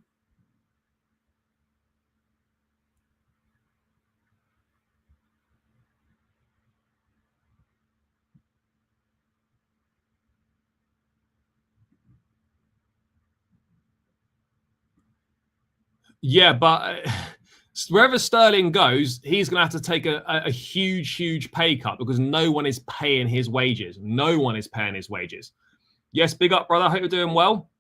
Yeah, but wherever Sterling goes, he's going to have to take a huge, huge pay cut because no one is paying his wages. No one is paying his wages. Yes, big up, brother. I hope you're doing well.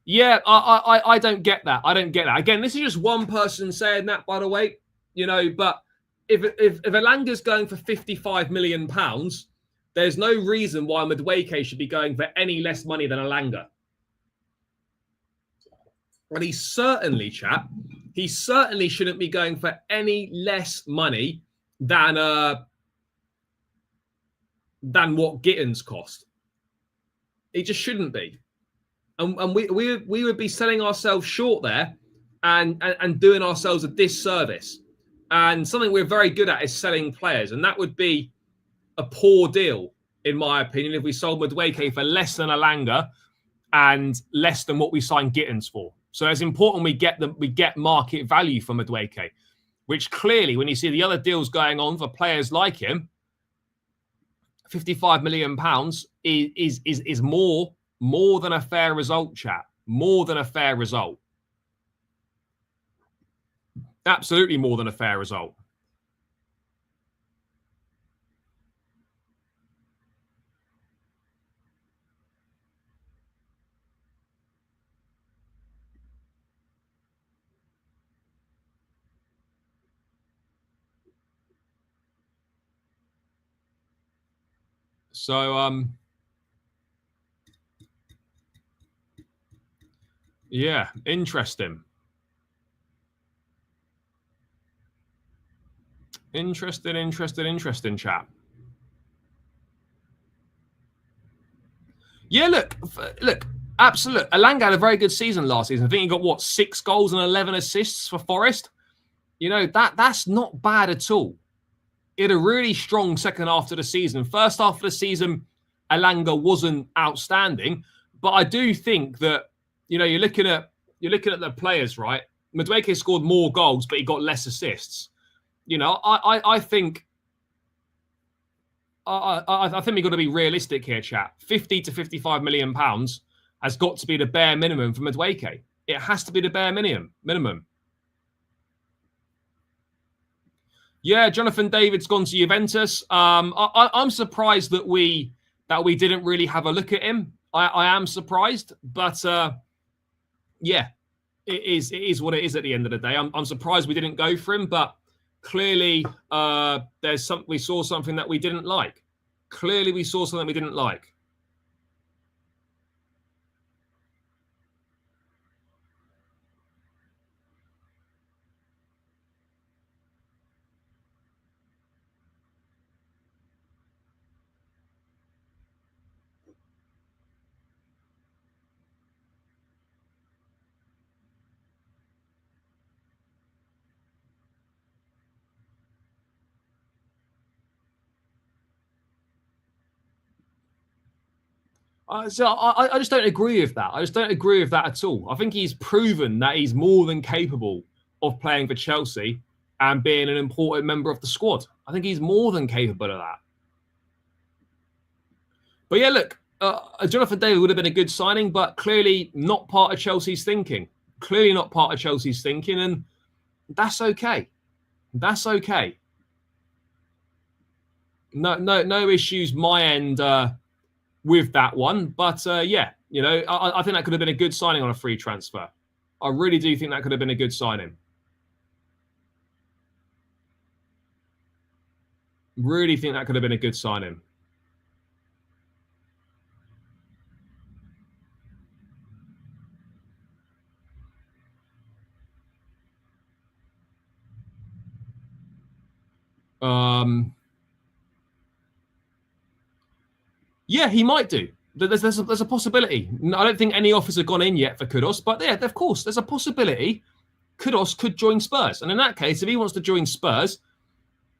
Yeah, I don't get that. I don't get that. Again, this is just one person saying that, by the way. But if Elanga's going for £55 million, there's no reason why Madueke should be going for any less money than Elanga. And he certainly shouldn't be going for any less money than what Gittens cost. It just shouldn't be. And we would be selling ourselves short there and doing ourselves a disservice. And something we're very good at is selling players. And that would be a poor deal, in my opinion, if we sold Madueke for less than Elanga and less than what we signed Gittens for. So it's important we get market value for Madueke, which clearly, when you see the other deals going on for players like him, £55 million is more than a fair result, chat. More than a fair result. Absolutely more than a fair result. So, yeah, interesting. Interesting, chat. Yeah, look, absolutely. Elanga had a very good season last season. I think he got, what, 6 goals and 11 assists for Forest? You know, that's not bad at all. He had a really strong second half of the season. First half of the season, Elanga wasn't outstanding, but I do think that, you know, you're looking at the players, right? Madueke scored more goals, but he got less assists. You know, I think we've got to be realistic here, chat. 50 to 55 million pounds has got to be the bare minimum for Madueke. It has to be the bare minimum. Yeah, Jonathan David's gone to Juventus. I'm surprised that we didn't really have a look at him. I am surprised, but yeah, it is what it is at the end of the day. I'm surprised we didn't go for him, but clearly we saw something that we didn't like. Clearly we saw something we didn't like. So I just don't agree with that. I just don't agree with that at all. I think he's proven that he's more than capable of playing for Chelsea and being an important member of the squad. I think he's more than capable of that. But yeah, look, Jonathan David would have been a good signing, but clearly not part of Chelsea's thinking. Clearly not part of Chelsea's thinking, and that's okay. That's okay. No issues my end with that one. But yeah, you know, I think that could have been a good signing on a free transfer. I really do think that could have been a good signing. Really think that could have been a good signing. Yeah, he might do. There's a possibility. I don't think any offers have gone in yet for Kudus, but yeah, of course, there's a possibility Kudus could join Spurs. And in that case, if he wants to join Spurs,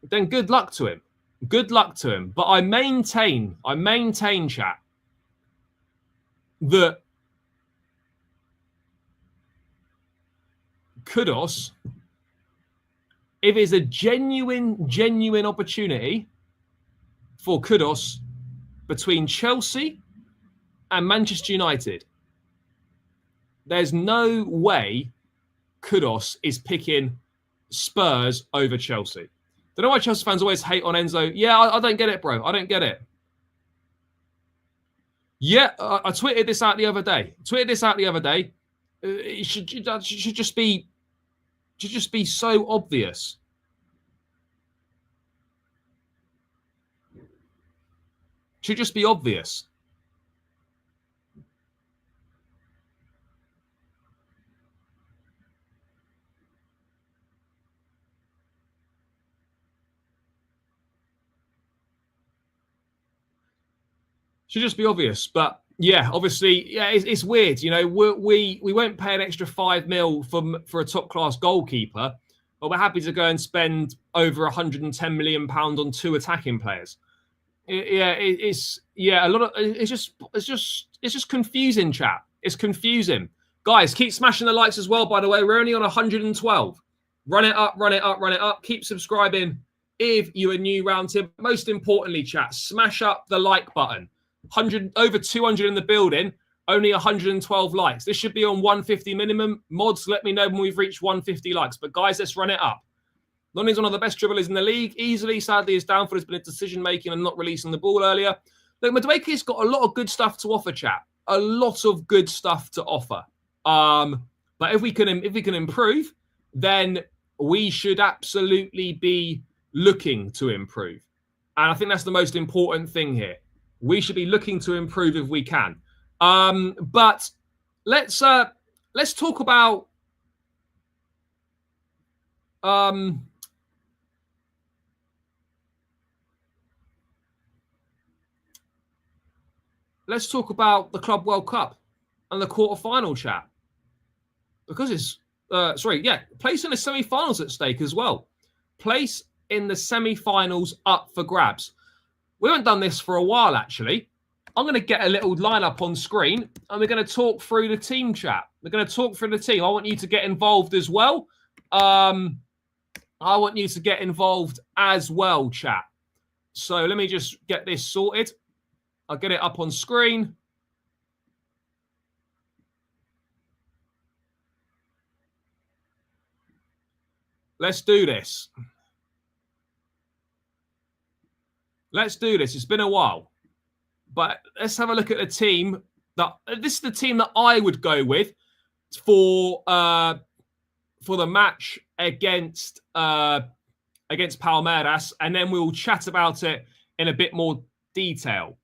then good luck to him. Good luck to him. But I maintain, chat, that Kudus, if it's a genuine opportunity for Kudus between Chelsea and Manchester United, there's no way Kudus is picking Spurs over Chelsea. Don't know why Chelsea fans always hate on Enzo. Yeah, I don't get it, bro. I don't get it. Yeah, I tweeted this out the other day. It should just be so obvious. Should just be obvious. Should just be obvious. But yeah, obviously, yeah, it's weird. You know, we won't pay an extra $5 million for a top class goalkeeper, but we're happy to go and spend over £110 million on 2 attacking players. It's a lot of it's just confusing, chat. It's confusing. Guys, keep smashing the likes as well, by the way. We're only on 112. Run it up. Keep subscribing if you are new round here. Most importantly, chat, smash up the like button. Over 200 in the building, only 112 likes. This should be on 150 minimum. Mods, let me know when we've reached 150 likes. But guys, let's run it up. Noni's one of the best dribblers in the league. Easily, sadly, his downfall has been his decision-making and not releasing the ball earlier. Look, Madueke's got a lot of good stuff to offer, chat. A lot of good stuff to offer. But if we can improve, then we should absolutely be looking to improve. And I think that's the most important thing here. We should be looking to improve if we can. But let's talk about let's talk about the Club World Cup and the quarter-final chat, because it's place in the semi-finals at stake as well. Place in the semi-finals up for grabs. We haven't done this for a while, actually. I'm going to get a little lineup on screen and we're going to talk through the team chat. We're going to talk through the team. I want you to get involved as well. I want you to get involved as well, chat. So let me just get this sorted. I'll get it up on screen. Let's do this. Let's do this. It's been a while. But let's have a look at the team. This is the team that I would go with for the match against Palmeiras, and then we'll chat about it in a bit more detail.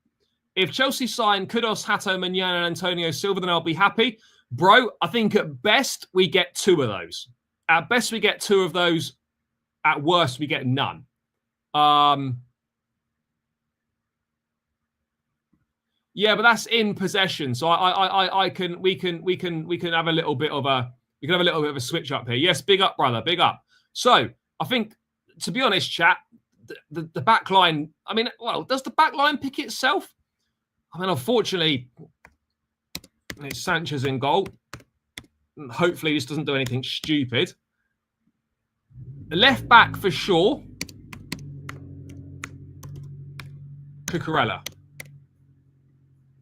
If Chelsea sign Kudus, Hato, Manana, and Antonio Silva, then I'll be happy. Bro, I think at best we get 2 of those. At best we get 2 of those. At worst we get none. Yeah, but that's in possession, so we can have a little bit of a switch up here. Yes, big up, brother, big up. So I think, to be honest, chat, the back line. I mean, well, does the back line pick itself? I mean, unfortunately, it's Sanchez in goal. Hopefully, this doesn't do anything stupid. The left back for sure, Cucurella.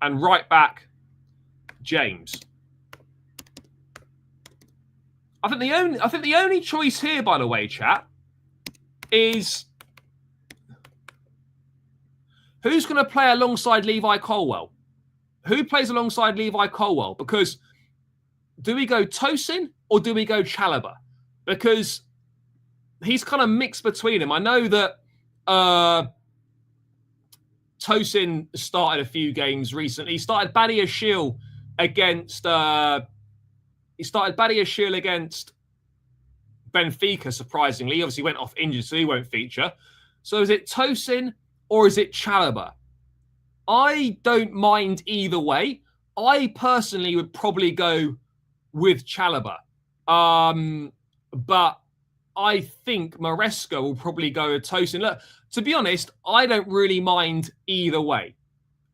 And right back, James. I think the only choice here, by the way, chat, is who's going to play alongside Levi Colwell. Who plays alongside Levi Colwell? Because do we go Tosin or do we go Chalobah? Because he's kind of mixed between them. I know that Tosin started a few games recently. He started Badiashile against Benfica, surprisingly. He obviously went off injured, so he won't feature. So is it Tosin or is it Chalobah? I don't mind either way. I personally would probably go with Chalobah. But I think Maresca will probably go with Tosin. Look, to be honest, I don't really mind either way.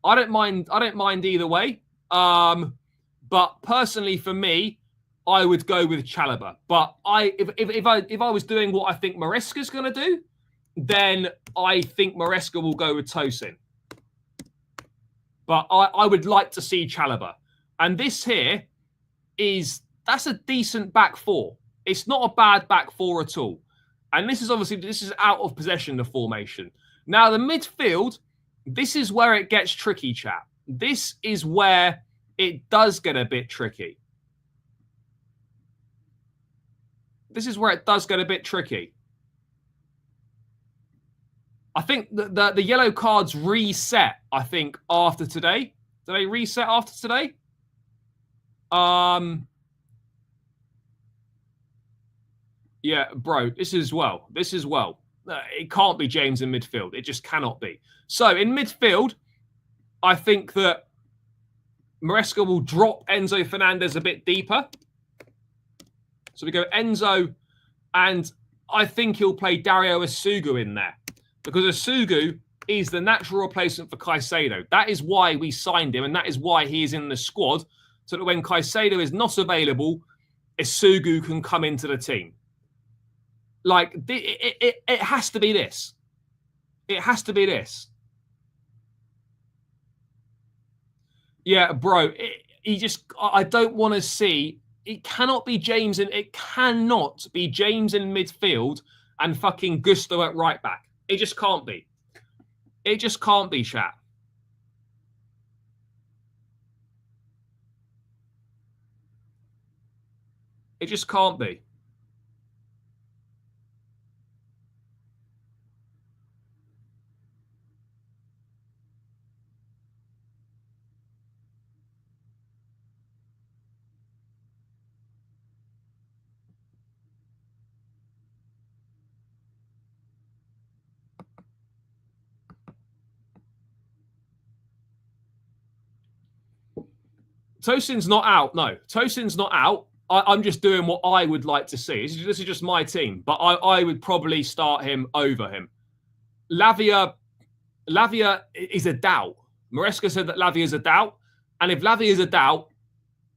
I don't mind either way. But personally, for me, I would go with Chalobah. But if I was doing what I think Maresca's going to do, then I think Maresca will go with Tosin. But I would like to see Chalobah. And this here that's a decent back 4. It's not a bad back 4 at all. And this is out of possession, the formation. Now, the midfield, this is where it gets tricky, chat. This is where it does get a bit tricky. This is where it does get a bit tricky. I think the yellow cards reset, I think, after today. Do they reset after today? Yeah, bro, this is well. It can't be James in midfield. It just cannot be. So in midfield, I think that Maresca will drop Enzo Fernandez a bit deeper. So we go Enzo, and I think he'll play Dario Asugu in there, because Asugu is the natural replacement for Caicedo. That is why we signed him, and that is why he is in the squad, so that when Caicedo is not available, Asugu can come into the team. Like, it has to be this. It has to be this. Yeah, bro. I don't want to see. It cannot be James in midfield and fucking Gusto at right back. It just can't be. It just can't be, chat. It just can't be. Tosin's not out. No, Tosin's not out. I'm just doing what I would like to see. This is just my team, but I would probably start him over him. Lavia is a doubt. Maresca said that Lavia is a doubt, and if Lavia is a doubt,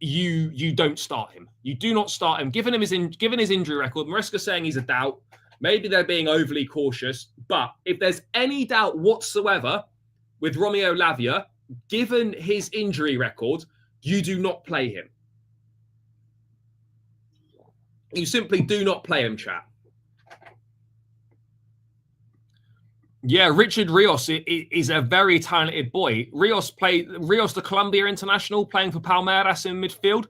you don't start him. You do not start him. Given his injury record, Maresca saying he's a doubt. Maybe they're being overly cautious, but if there's any doubt whatsoever with Romeo Lavia, given his injury record, you do not play him. You simply do not play him, chat. Yeah, Richard Rios is a very talented boy. Rios, the Colombia international, playing for Palmeiras in midfield.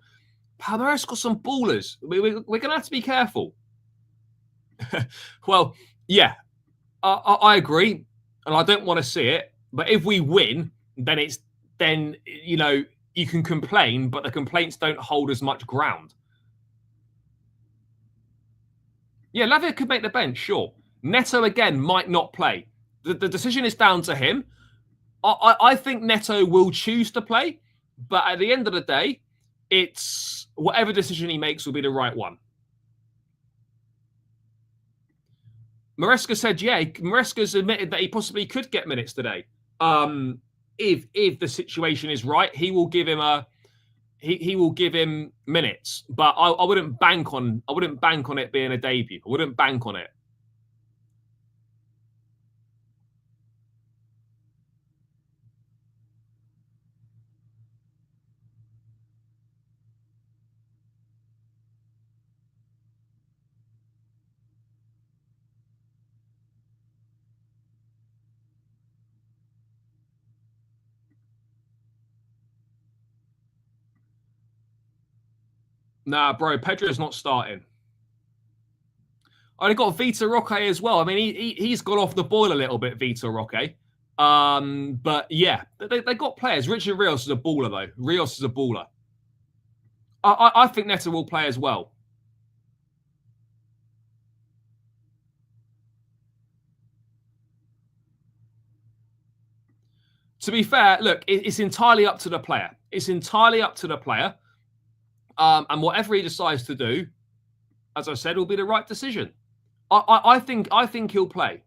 Palmeiras got some ballers. We're going to have to be careful. Well, yeah, I agree, and I don't want to see it. But if we win, then you know, you can complain, but the complaints don't hold as much ground. Yeah, Lavia could make the bench, sure. Neto again might not play. The decision is down to him. I think Neto will choose to play, but at the end of the day, it's whatever decision he makes will be the right one. Maresca said, yeah, Maresca's admitted that he possibly could get minutes today. If the situation is right, he will give him he will give him minutes. But I wouldn't bank on it being a debut. I wouldn't bank on it. Nah, bro, Pedro's not starting. Oh, they got Vitor Roque as well. I mean, he's got off the boil a little bit, Vitor Roque. But yeah, they got players. Richard Rios is a baller, though. Rios is a baller. I think Neto will play as well. To be fair, look, it's entirely up to the player. It's entirely up to the player. And whatever he decides to do, as I said, will be the right decision. I think he'll play.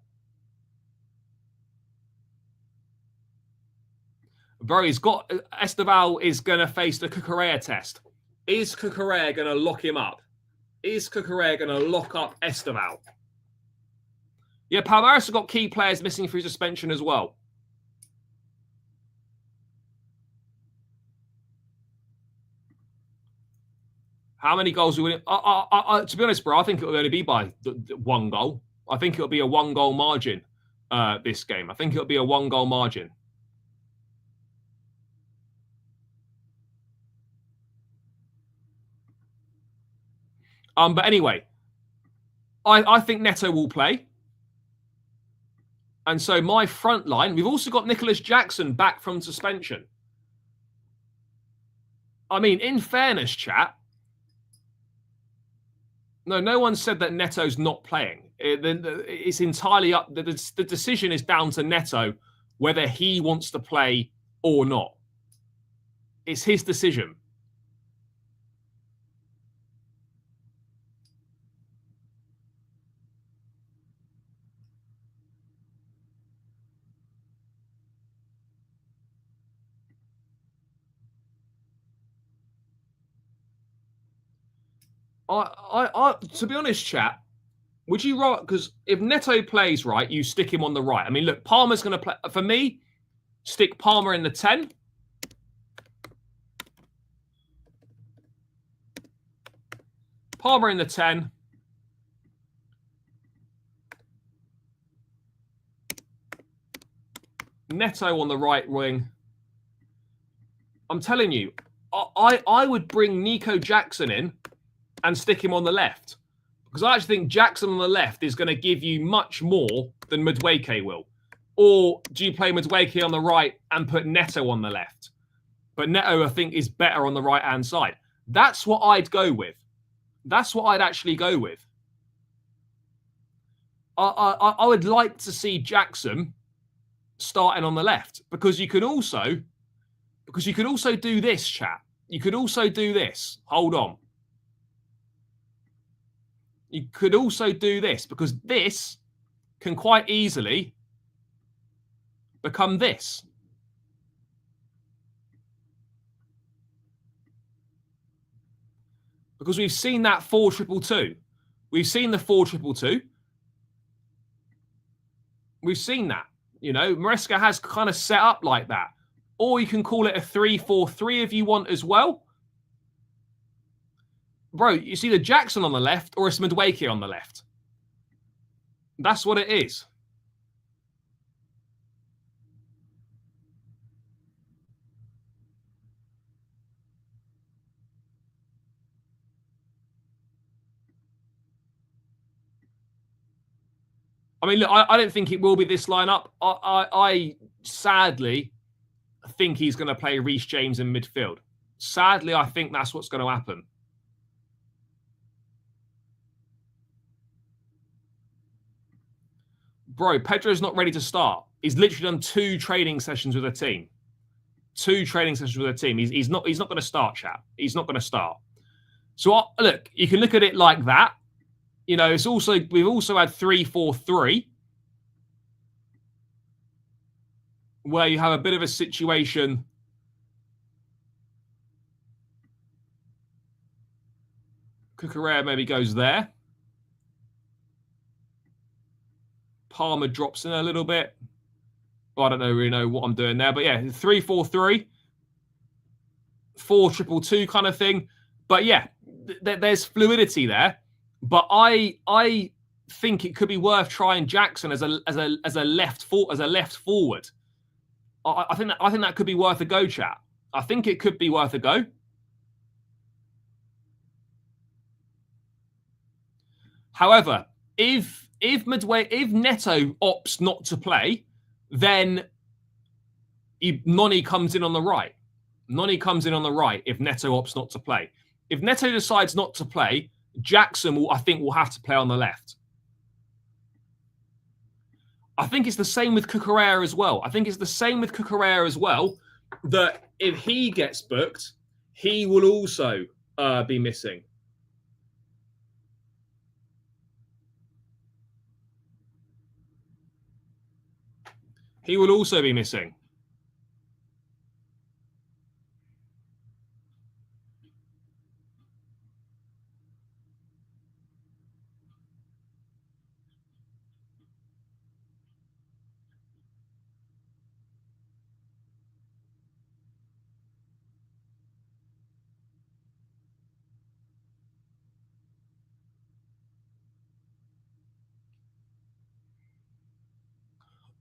Bro, he's got Estevao is going to face the Cucurella test. Is Cucurella going to lock him up? Is Cucurella going to lock up Estevao? Yeah, Palmeiras have got key players missing through suspension as well. How many goals will we win? To be honest, bro, I think it will only be by one goal. I think it'll be a one-goal margin this game. I think it'll be a one-goal margin. But anyway, I think Neto will play. And so my front line, we've also got Nicholas Jackson back from suspension. I mean, in fairness, chat, no one said that Neto's not playing. It's entirely up. The decision is down to Neto whether he wants to play or not. It's his decision. To be honest, chat, would you rather, because if Neto plays right, you stick him on the right. I mean, look, Palmer's going to play. For me, stick Palmer in the 10. Palmer in the 10. Neto on the right wing. I'm telling you, I would bring Nico Jackson in and stick him on the left. Because I actually think Jackson on the left is going to give you much more than Madueke will. Or do you play Madueke on the right and put Neto on the left? But Neto, I think, is better on the right-hand side. That's what I'd go with. That's what I'd actually go with. I would like to see Jackson starting on the left because you can also do this, chat. You could also do this. Hold on. You could also do this, because this can quite easily become this. Because we've seen that 4-2-2-2. We've seen the 4-2-2-2. We've seen that. You know, Maresca has kind of set up like that. Or you can call it a 3-4-3 if you want as well. Bro, it's either Jackson on the left or it's Madueke on the left. That's what it is. I mean, look, I don't think it will be this lineup. I sadly think he's going to play Reece James in midfield. Sadly, I think that's what's going to happen. Bro, Pedro's not ready to start. He's literally done 2 training sessions with a team. 2 training sessions with a team. He's not going to start, chap. He's not going to start. So look, you can look at it like that. You know, we've also had 3-4-3, where you have a bit of a situation. Cucurella maybe goes there. Palmer drops in a little bit. Well, I don't really know what I'm doing there, but yeah, 3-4-3, 4-2-2-2 kind of thing. But yeah, there's fluidity there. But I think it could be worth trying Jackson as a left forward. I think that could be worth a go, chat. I think it could be worth a go. However, if Neto opts not to play, then Noni comes in on the right. Noni comes in on the right if Neto opts not to play. If Neto decides not to play, Jackson I think will have to play on the left. I think it's the same with Cucurella as well. That if he gets booked, he will also be missing. He will also be missing.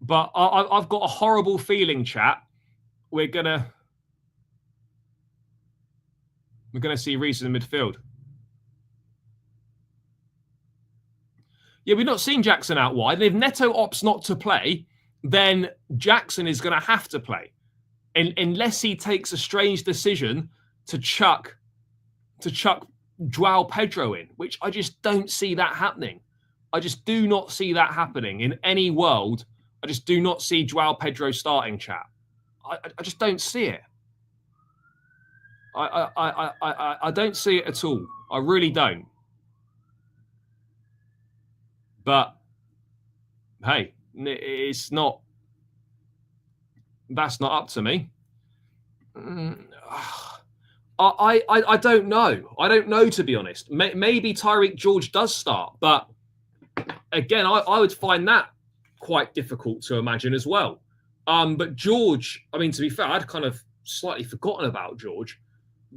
But I've got a horrible feeling, chat. We're gonna see Reece in the midfield. Yeah, we've not seen Jackson out wide. And if Neto opts not to play, then Jackson is going to have to play, unless he takes a strange decision to chuck Joao Pedro in, which I just don't see that happening. I just do not see that happening in any world. I just do not see Joao Pedro starting, chat. I just don't see it. I don't see it at all. I really don't. But hey, it's not. That's not up to me. I don't know. I don't know, to be honest. Maybe Tyreek George does start, but again, I would find that quite difficult to imagine as well. But George, I mean, to be fair, I'd kind of slightly forgotten about George.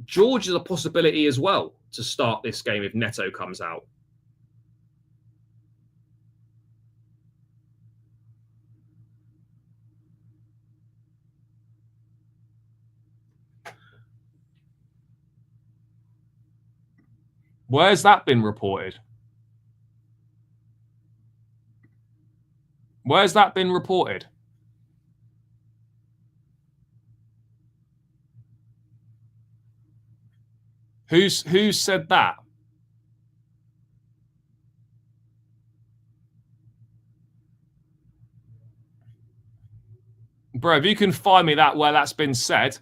George is a possibility as well to start this game if Neto comes out. Where's that been reported? Where's that been reported? Who's said that? Bro, if you can find me that where that's been said,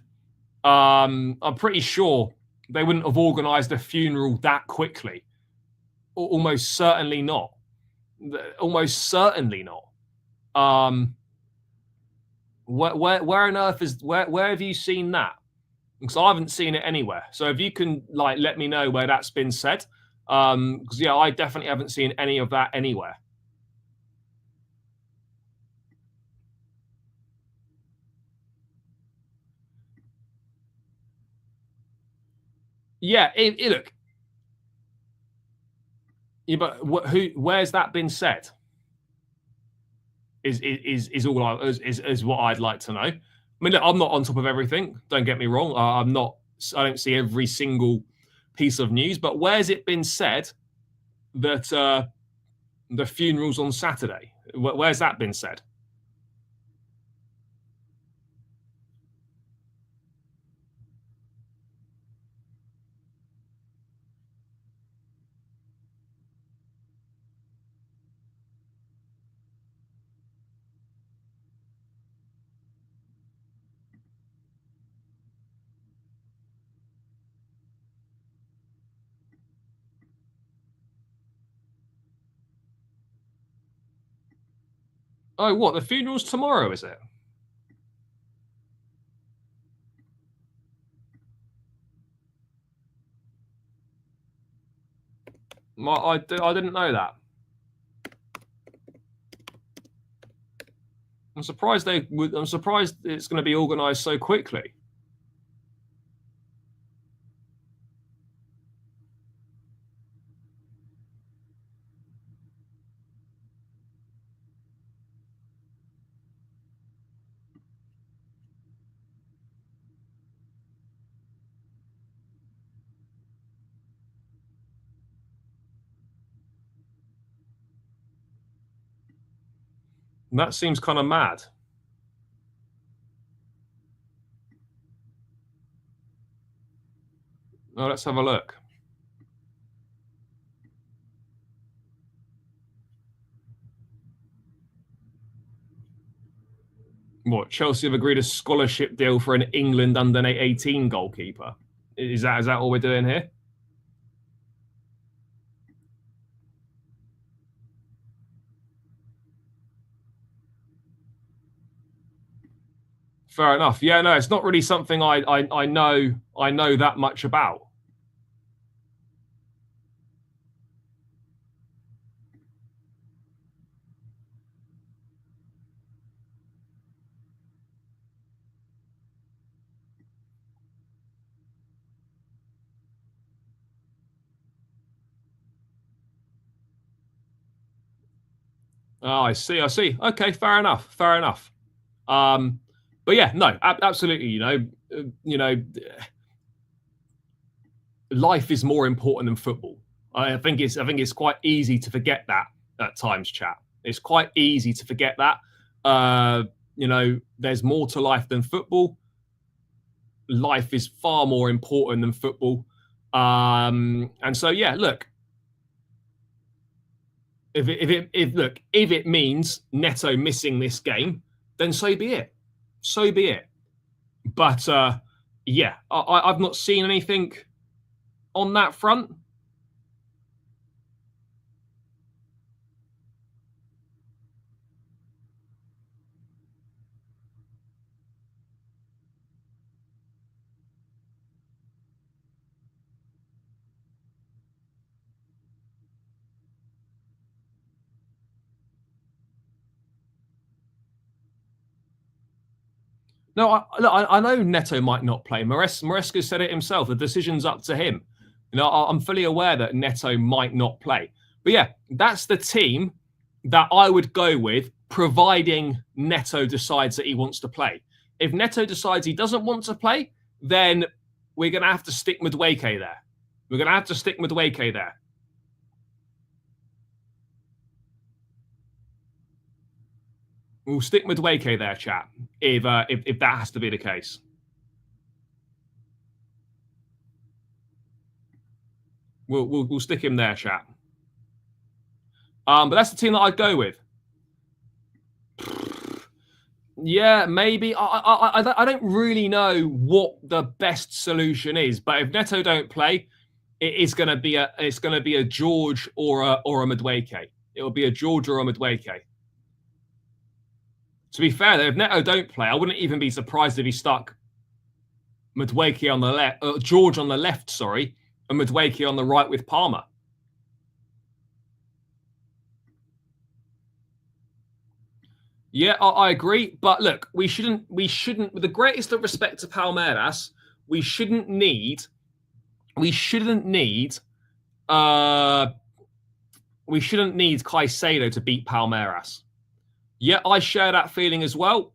I'm pretty sure they wouldn't have organised a funeral that quickly. Almost certainly not. Almost certainly not. Where on earth is where have you seen that? Because I haven't seen it anywhere. So if you can like let me know where that's been said, because yeah, I definitely haven't seen any of that anywhere. Yeah, look. Yeah, but where's that been said? Is all is what I'd like to know. I mean, look, I'm not on top of everything. Don't get me wrong. I'm not. I don't see every single piece of news. But where's it been said that the funeral's on Saturday? Where's that been said? Oh, what? The funeral's tomorrow, is it? I didn't know that. I'm surprised I'm surprised it's going to be organised so quickly. And that seems kind of mad. Oh, let's have a look. What, Chelsea have agreed a scholarship deal for an England under 18 goalkeeper? Is that all we're doing here? Fair enough. Yeah, no, it's not really something I know that much about. Oh, I see. I see. Okay, fair enough. Fair enough. But yeah, no, absolutely. You know, life is more important than football. I think it's quite easy to forget that at times, chat. It's quite easy to forget that. There's more to life than football. Life is far more important than football. And so yeah, look, if it means Neto missing this game, then so be it. So be it. But yeah, I've not seen anything on that front. No, I know Neto might not play. Maresca said it himself. The decision's up to him. I'm fully aware that Neto might not play. But yeah, that's the team that I would go with, providing Neto decides that he wants to play. If Neto decides he doesn't want to play, then we're going to have to stick Madueke there. We're going to have to stick Madueke there. We'll stick Madueke there, chat, if that has to be the case. We'll stick him there, chat. But that's the team that I'd go with. Yeah, maybe. I don't really know what the best solution is, but if Neto don't play, it's going to be a George or a Madueke. It will be a George or a Madueke. To be fair, though, if Neto don't play, I wouldn't even be surprised if he stuck Madueke on the left, George on the left, sorry, and Madueke on the right with Palmer. Yeah, I agree. But look, we shouldn't, with the greatest of respect to Palmeiras, we shouldn't need Caicedo to beat Palmeiras. Yeah, I share that feeling as well.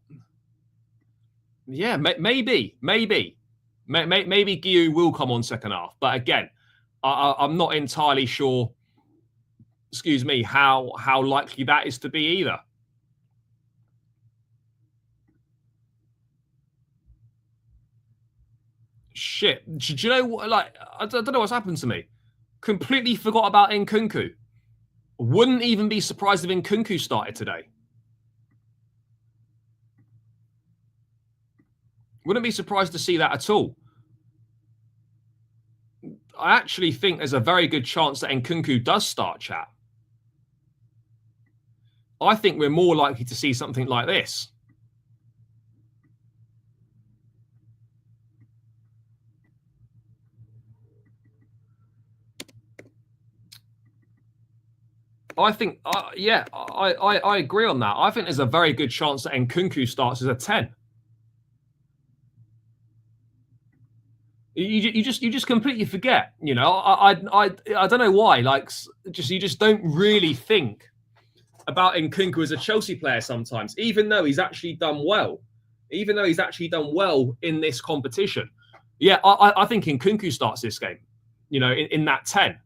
Yeah, maybe Guiu will come on second half. But again, I'm not entirely sure, excuse me, how likely that is to be either. Shit. Do you know what? Like, I don't know what's happened to me. Completely forgot about Nkunku. Wouldn't even be surprised if Nkunku started today. Wouldn't be surprised to see that at all. I actually think there's a very good chance that Nkunku does start, chat. I think we're more likely to see something like this. I think, I agree on that. I think there's a very good chance that Nkunku starts as a 10. You just completely forget, you know. I don't know why. Like, you just don't really think about Nkunku as a Chelsea player sometimes, even though he's actually done well. Even though he's actually done well in this competition. Yeah, I think Nkunku starts this game, you know, in that 10.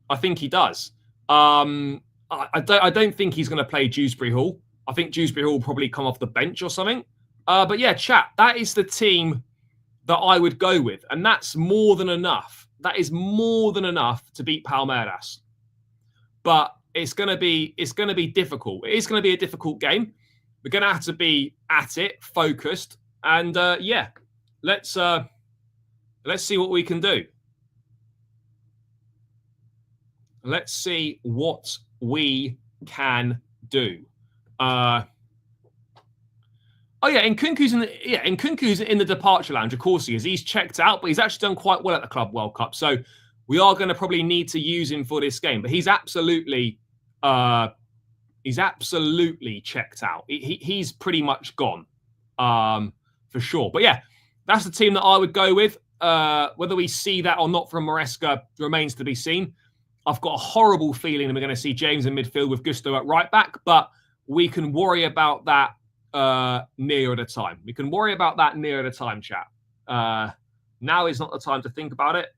I think he does. I don't think he's going to play Dewsbury Hall. I think Dewsbury Hall will probably come off the bench or something. But yeah, chat, that is the team that I would go with. And that's more than enough. That is more than enough to beat Palmeiras. But it's going to be difficult. It is going to be a difficult game. We're going to have to be at it, focused. And yeah, let's see what we can do. Let's see what we can do. Oh yeah, Nkunku's in the departure lounge. Of course he is. He's checked out, but he's actually done quite well at the Club World Cup. So we are going to probably need to use him for this game. But he's absolutely checked out. He's pretty much gone, for sure. But yeah, that's the team that I would go with. Whether we see that or not from Maresca remains to be seen. I've got a horrible feeling that we're going to see James in midfield with Gusto at right back, but we can worry about that nearer the time. We can worry about that nearer the time, chat. Now is not the time to think about it.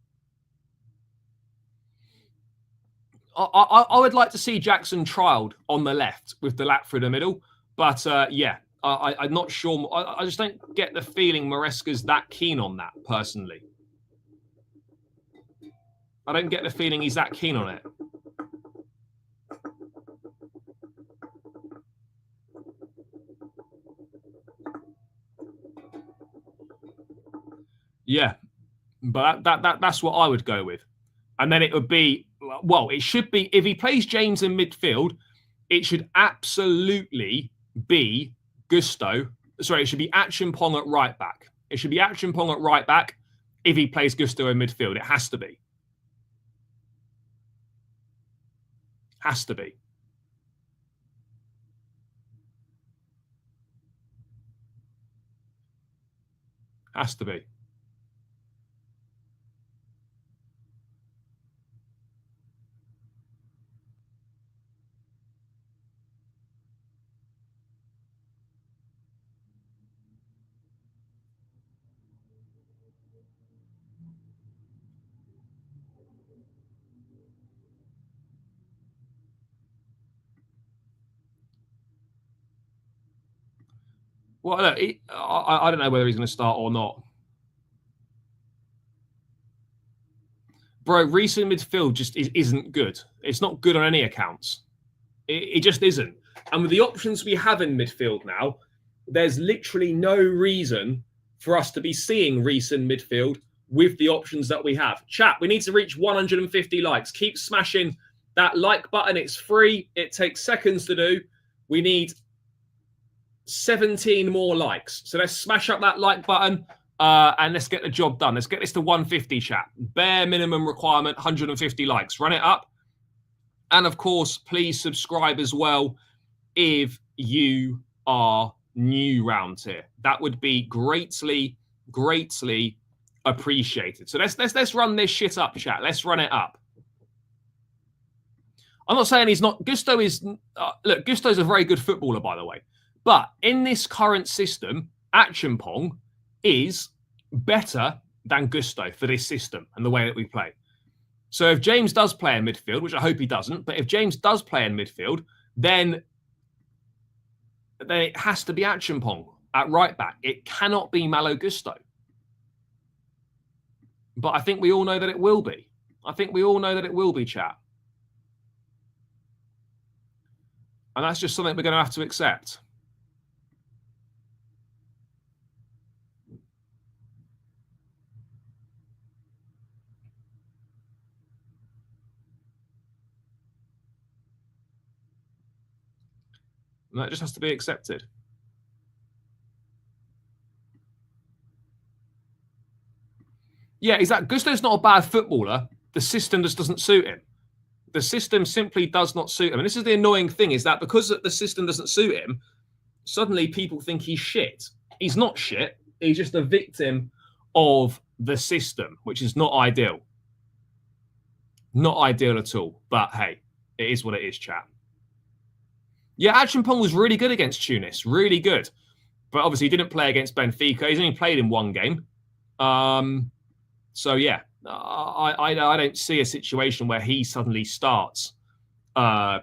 I would like to see Jackson trialed on the left with the lap through the middle, but yeah, I'm not sure. I just don't get the feeling Maresca's that keen on that, personally. I don't get the feeling he's that keen on it. Yeah, but that's what I would go with. And then it would be, well, it should be, if he plays James in midfield, it should absolutely be Gusto. Sorry, it should be Achimpong at right back. It should be Achimpong at right back if he plays Gusto in midfield. It has to be. Has to be. Has to be. Well, look, I don't know whether he's going to start or not. Bro, recent midfield just isn't good. It's not good on any accounts. It just isn't. And with the options we have in midfield now, there's literally no reason for us to be seeing Reece in midfield with the options that we have. Chat, we need to reach 150 likes. Keep smashing that like button. It's free. It takes seconds to do. We need 17 more likes. So let's smash up that like button and let's get the job done. Let's get this to 150, chat. Bare minimum requirement, 150 likes. Run it up. And of course, please subscribe as well if you are new round here. That would be greatly appreciated. So let's run this shit up, chat. Let's run it up. I'm not saying he's not. Gusto is look. Gusto's a very good footballer, by the way. But in this current system, Acheampong is better than Gusto for this system and the way that we play. So if James does play in midfield, which I hope he doesn't, but if James does play in midfield, then it has to be Acheampong at right back. It cannot be Malo Gusto. But I think we all know that it will be. I think we all know that it will be, chat. And that's just something we're going to have to accept. And that just has to be accepted. Yeah, exactly. Gusto's not a bad footballer. The system just doesn't suit him. The system simply does not suit him. And this is the annoying thing, is that because the system doesn't suit him, suddenly people think he's shit. He's not shit. He's just a victim of the system, which is not ideal. Not ideal at all. But hey, it is what it is, chat. Yeah, Acheampong was really good against Tunis. Really good. But obviously he didn't play against Benfica. He's only played in one game. So yeah, I don't see a situation where he suddenly starts a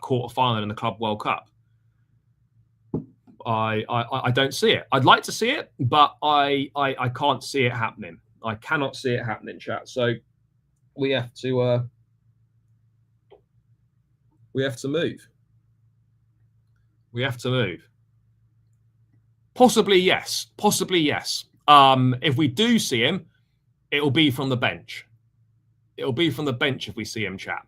quarter-final in the Club World Cup. I don't see it. I'd like to see it, but I can't see it happening. I cannot see it happening, chat. So we have to move. We have to move. Possibly yes. Possibly yes. If we do see him, it'll be from the bench. It'll be from the bench if we see him, chat.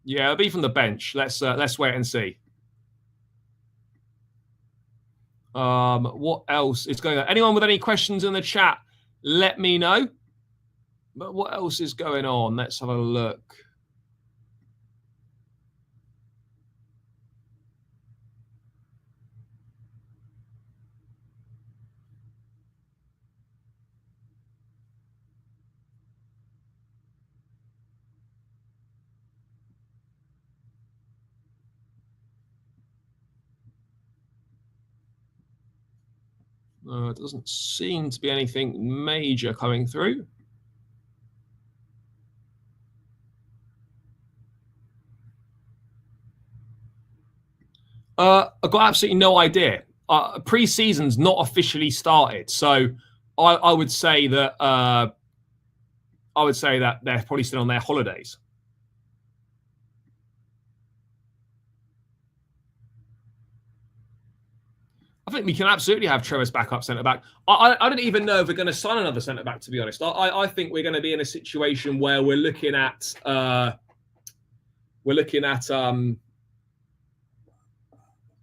Yeah, it'll be from the bench. Let's wait and see. What else is going on? Anyone with any questions in the chat, let me know. But what else is going on? Let's have a look. It doesn't seem to be anything major coming through. I've got absolutely no idea. Pre-season's not officially started, so I would say that they're probably still on their holidays. I think we can absolutely have Trevor's backup centre-back. I don't even know if we're going to sign another centre-back, to be honest. I think we're going to be in a situation where we're looking at a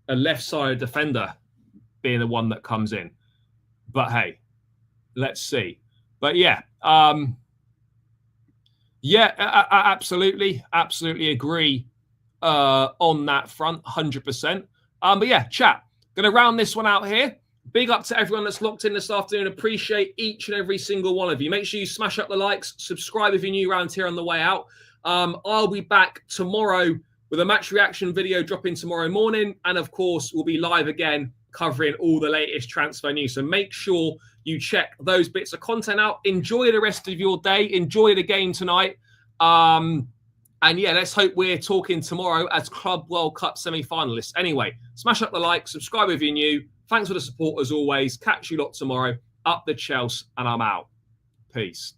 left-sided defender being the one that comes in. But hey, let's see. But yeah, I absolutely agree on that front, 100%. But yeah, chat. Going to round this one out here. Big up to everyone that's locked in this afternoon. Appreciate each and every single one of you. Make sure you smash up the likes. Subscribe if you're new around here on the way out. I'll be back tomorrow with a match reaction video dropping tomorrow morning. And of course, we'll be live again covering all the latest transfer news. So make sure you check those bits of content out. Enjoy the rest of your day. Enjoy the game tonight. And yeah, let's hope we're talking tomorrow as Club World Cup semi-finalists. Anyway, smash up the like, subscribe if you're new. Thanks for the support as always. Catch you lot tomorrow. up the Chelsea, and I'm out. Peace.